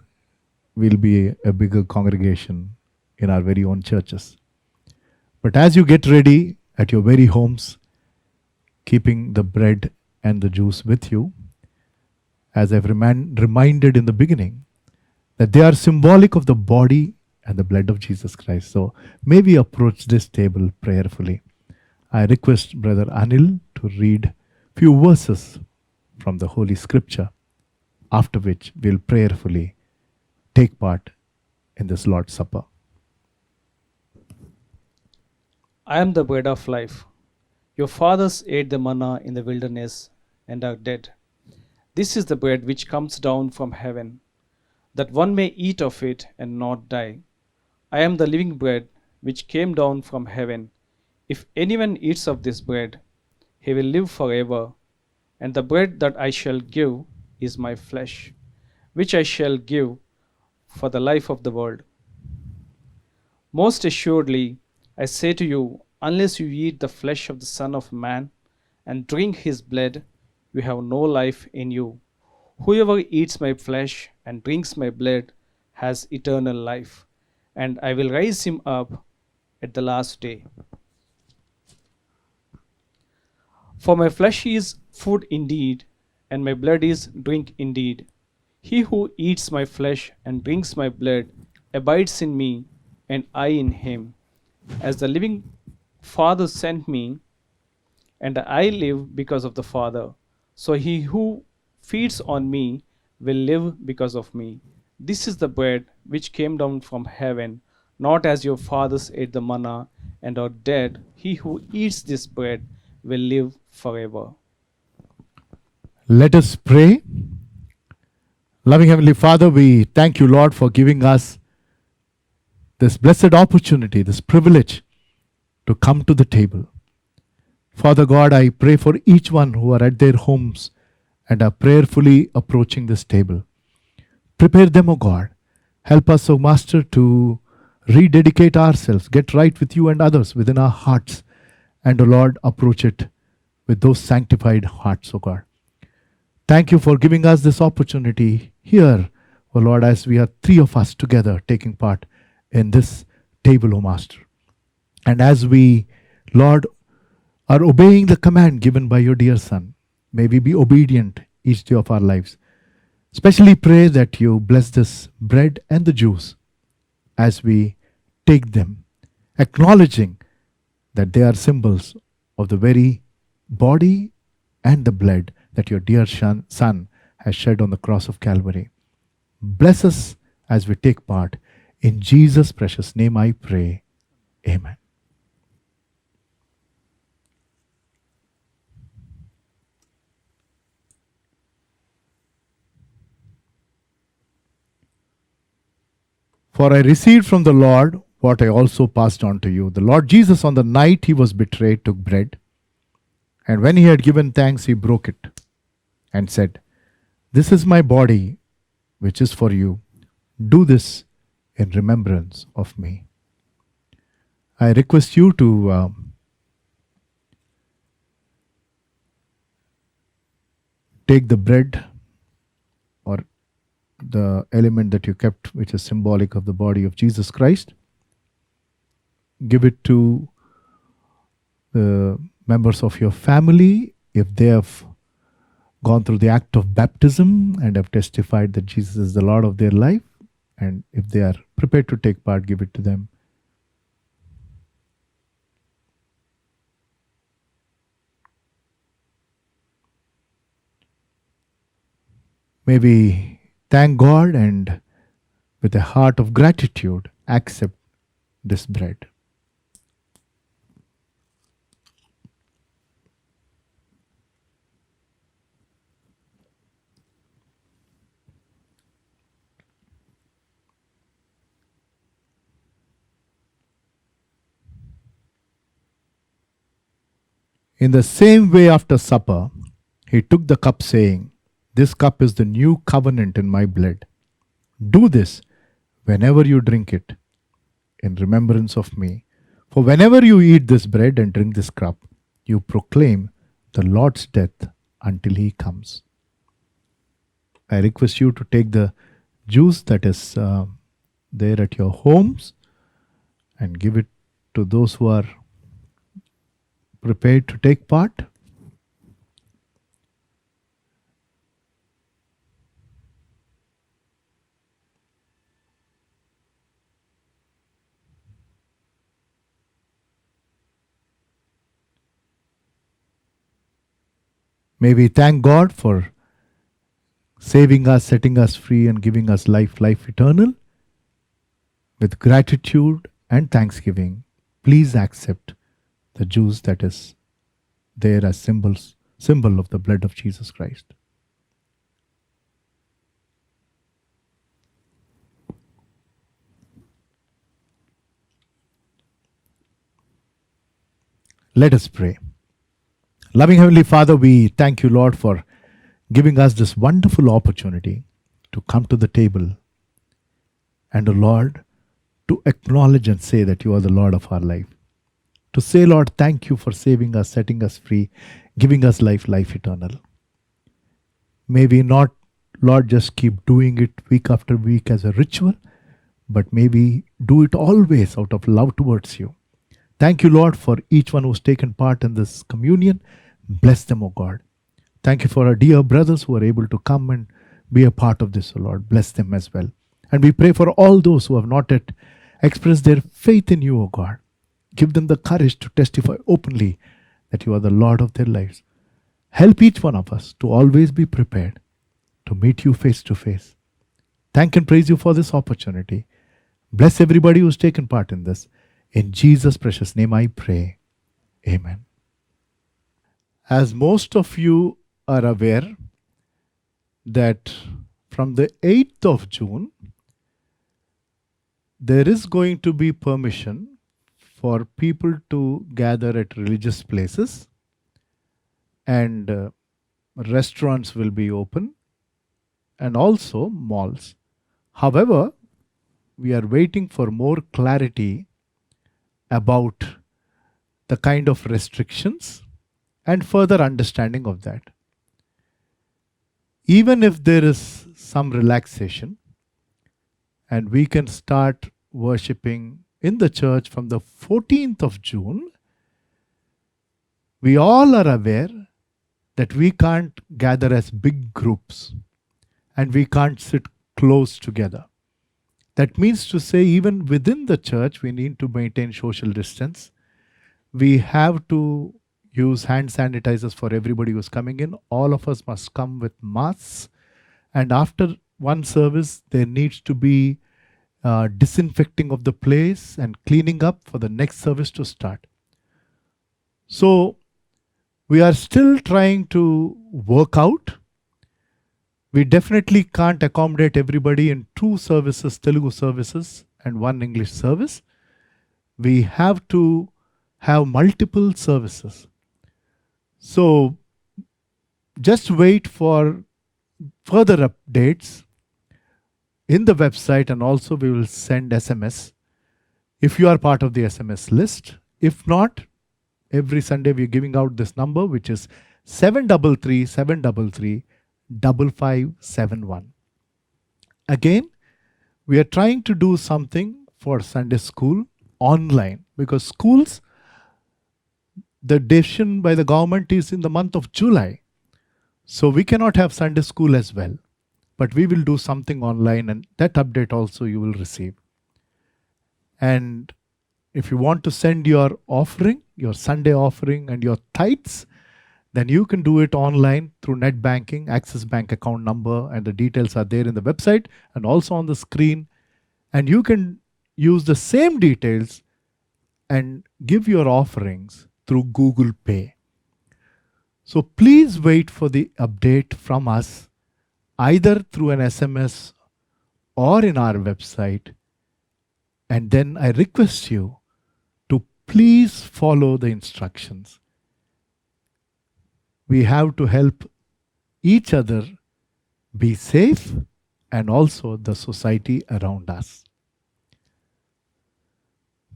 we'll be a bigger congregation in our very own churches. But as you get ready at your very homes, keeping the bread and the juice with you, as I've reminded in the beginning, that they are symbolic of the body and the blood of Jesus Christ. So may we approach this table prayerfully. I request Brother Anil to read few verses from the Holy Scripture after which we'll prayerfully take part in this Lord's Supper. I am the bread of life. Your fathers ate the manna in the wilderness and are dead. This is the bread which comes down from heaven, that one may eat of it and not die. I am the living bread which came down from heaven. If anyone eats of this bread, he will live forever. And the bread that I shall give is my flesh, which I shall give for the life of the world. Most assuredly, I say to you, unless you eat the flesh of the Son of Man and drink his blood, you have no life in you. Whoever eats my flesh and drinks my blood has eternal life, and I will raise him up at the last day. For my flesh is food indeed, and my blood is drink indeed. He who eats my flesh and drinks my blood abides in me, and I in him. As the living Father sent me, and I live because of the Father, so he who feeds on me will live because of me. This is the bread which came down from heaven, not as your fathers ate the manna and are dead. He who eats this bread will live forever. Let us pray. Loving Heavenly Father, we thank you, Lord, for giving us this blessed opportunity, this privilege to come to the table. Father God, I pray for each one who are at their homes and are prayerfully approaching this table. Prepare them, O God. Help us, O Master, to rededicate ourselves, get right with you and others within our hearts, and, O Lord, approach it with those sanctified hearts, O God. Thank you for giving us this opportunity here, O Lord, as we are three of us together taking part in this table, O Master. And as we, Lord, are obeying the command given by your dear Son, may we be obedient each day of our lives. Especially pray that you bless this bread and the juice as we take them, acknowledging that they are symbols of the very body and the blood that your dear Son has shed on the cross of Calvary. Bless us as we take part. In Jesus' precious name I pray. Amen. For I received from the Lord what I also passed on to you. The Lord Jesus, on the night he was betrayed, took bread, and when he had given thanks, he broke it and said, "This is my body, which is for you. Do this in remembrance of me." I request you to take the bread or the element that you kept, which is symbolic of the body of Jesus Christ. Give it to the members of your family if they have gone through the act of baptism and have testified that Jesus is the Lord of their life. And if they are prepared to take part, give it to them. May we thank God and with a heart of gratitude accept this bread. In the same way, after supper, he took the cup, saying, "This cup is the new covenant in my blood. Do this whenever you drink it in remembrance of me. For whenever you eat this bread and drink this cup, you proclaim the Lord's death until he comes." I request you to take the juice that is there at your homes and give it to those who are prepared to take part. May we thank God for saving us, setting us free, and giving us life, life eternal. With gratitude and thanksgiving, please accept the juice that is there as symbol of the blood of Jesus Christ. Let us pray. Loving Heavenly Father, we thank you, Lord, for giving us this wonderful opportunity to come to the table and, Lord, to acknowledge and say that you are the Lord of our life. To say, Lord, thank you for saving us, setting us free, giving us life, life eternal. May we not, Lord, just keep doing it week after week as a ritual, but may we do it always out of love towards you. Thank you, Lord, for each one who's taken part in this communion. Bless them, O God. Thank you for our dear brothers who are able to come and be a part of this, O Lord. Bless them as well. And we pray for all those who have not yet expressed their faith in you, O God. Give them the courage to testify openly that you are the Lord of their lives. Help each one of us to always be prepared to meet you face to face. Thank and praise you for this opportunity. Bless everybody who's taken part in this. In Jesus' precious name I pray. Amen. As most of you are aware that from the 8th of June, there is going to be permission for people to gather at religious places, and restaurants will be open, and also malls. However, we are waiting for more clarity about the kind of restrictions and further understanding of that. Even if there is some relaxation and we can start worshipping in the church from the 14th of June, we all are aware that we can't gather as big groups and we can't sit close together. That means to say, even within the church, we need to maintain social distance. We have to use hand sanitizers for everybody who's coming in. All of us must come with masks. And after one service, there needs to be disinfecting of the place and cleaning up for the next service to start. So we are still trying to work out. We definitely can't accommodate everybody in 2 services, Telugu services and 1 English service. We have to have multiple services. So just wait for further updates in the website, and also we will send SMS if you are part of the SMS list. If not, every Sunday we are giving out this number, which is 733 733 5571. Again, we are trying to do something for Sunday school online, because schools, the decision by the government is in the month of July. So we cannot have Sunday school as well. But we will do something online, and that update also you will receive. And if you want to send your offering, your Sunday offering and your tithes, then you can do it online through net banking, Axis Bank account number, and the details are there in the website and also on the screen. And you can use the same details and give your offerings through Google Pay. So please wait for the update from us, either through an SMS or in our website. And then I request you to please follow the instructions. We have to help each other be safe and also the society around us.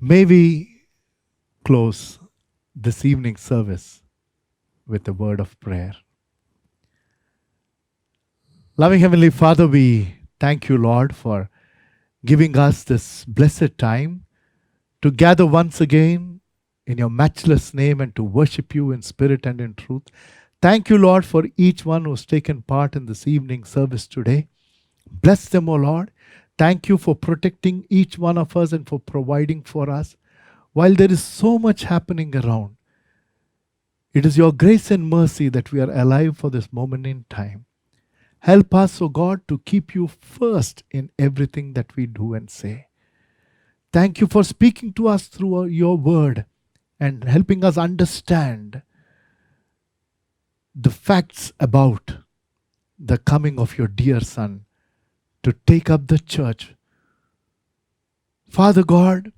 May we close this evening's service with a word of prayer. Loving Heavenly Father, we thank you, Lord, for giving us this blessed time to gather once again in your matchless name and to worship you in spirit and in truth. Thank you, Lord, for each one who's taken part in this evening service today. Bless them, O Lord. Thank you for protecting each one of us and for providing for us. While there is so much happening around, it is your grace and mercy that we are alive for this moment in time. Help us, O God, to keep you first in everything that we do and say. Thank you for speaking to us through your word and helping us understand the facts about the coming of your dear Son to take up the church. Father God,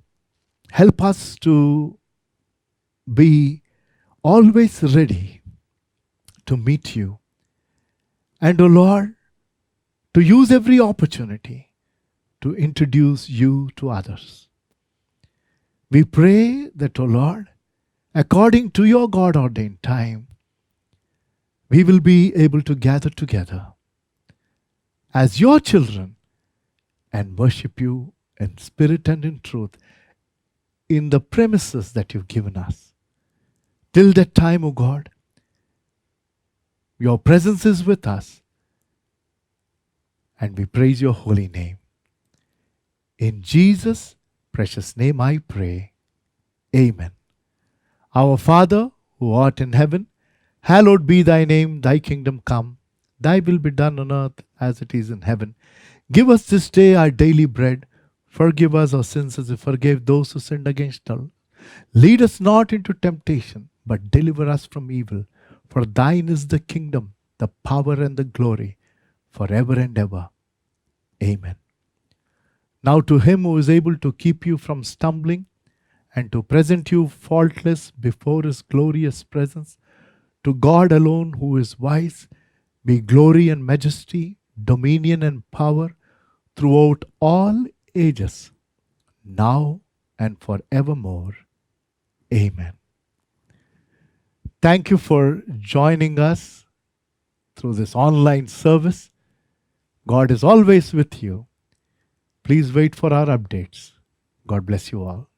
help us to be always ready to meet you. And, O Lord, to use every opportunity to introduce you to others. We pray that, O Lord, according to your God-ordained time, we will be able to gather together as your children and worship you in spirit and in truth in the premises that you've given us. Till that time, O God, your presence is with us, and we praise your holy name. In Jesus' precious name I pray. Amen. Our Father, who art in heaven, hallowed be thy name, thy kingdom come. Thy will be done on earth as it is in heaven. Give us this day our daily bread. Forgive us our sins as we forgave those who sinned against us. Lead us not into temptation, but deliver us from evil. For thine is the kingdom, the power, and the glory, forever and ever. Amen. Now to him who is able to keep you from stumbling and to present you faultless before his glorious presence, to God alone who is wise, be glory and majesty, dominion and power throughout all ages, now and forevermore. Amen. Thank you for joining us through this online service. God is always with you. Please wait for our updates. God bless you all.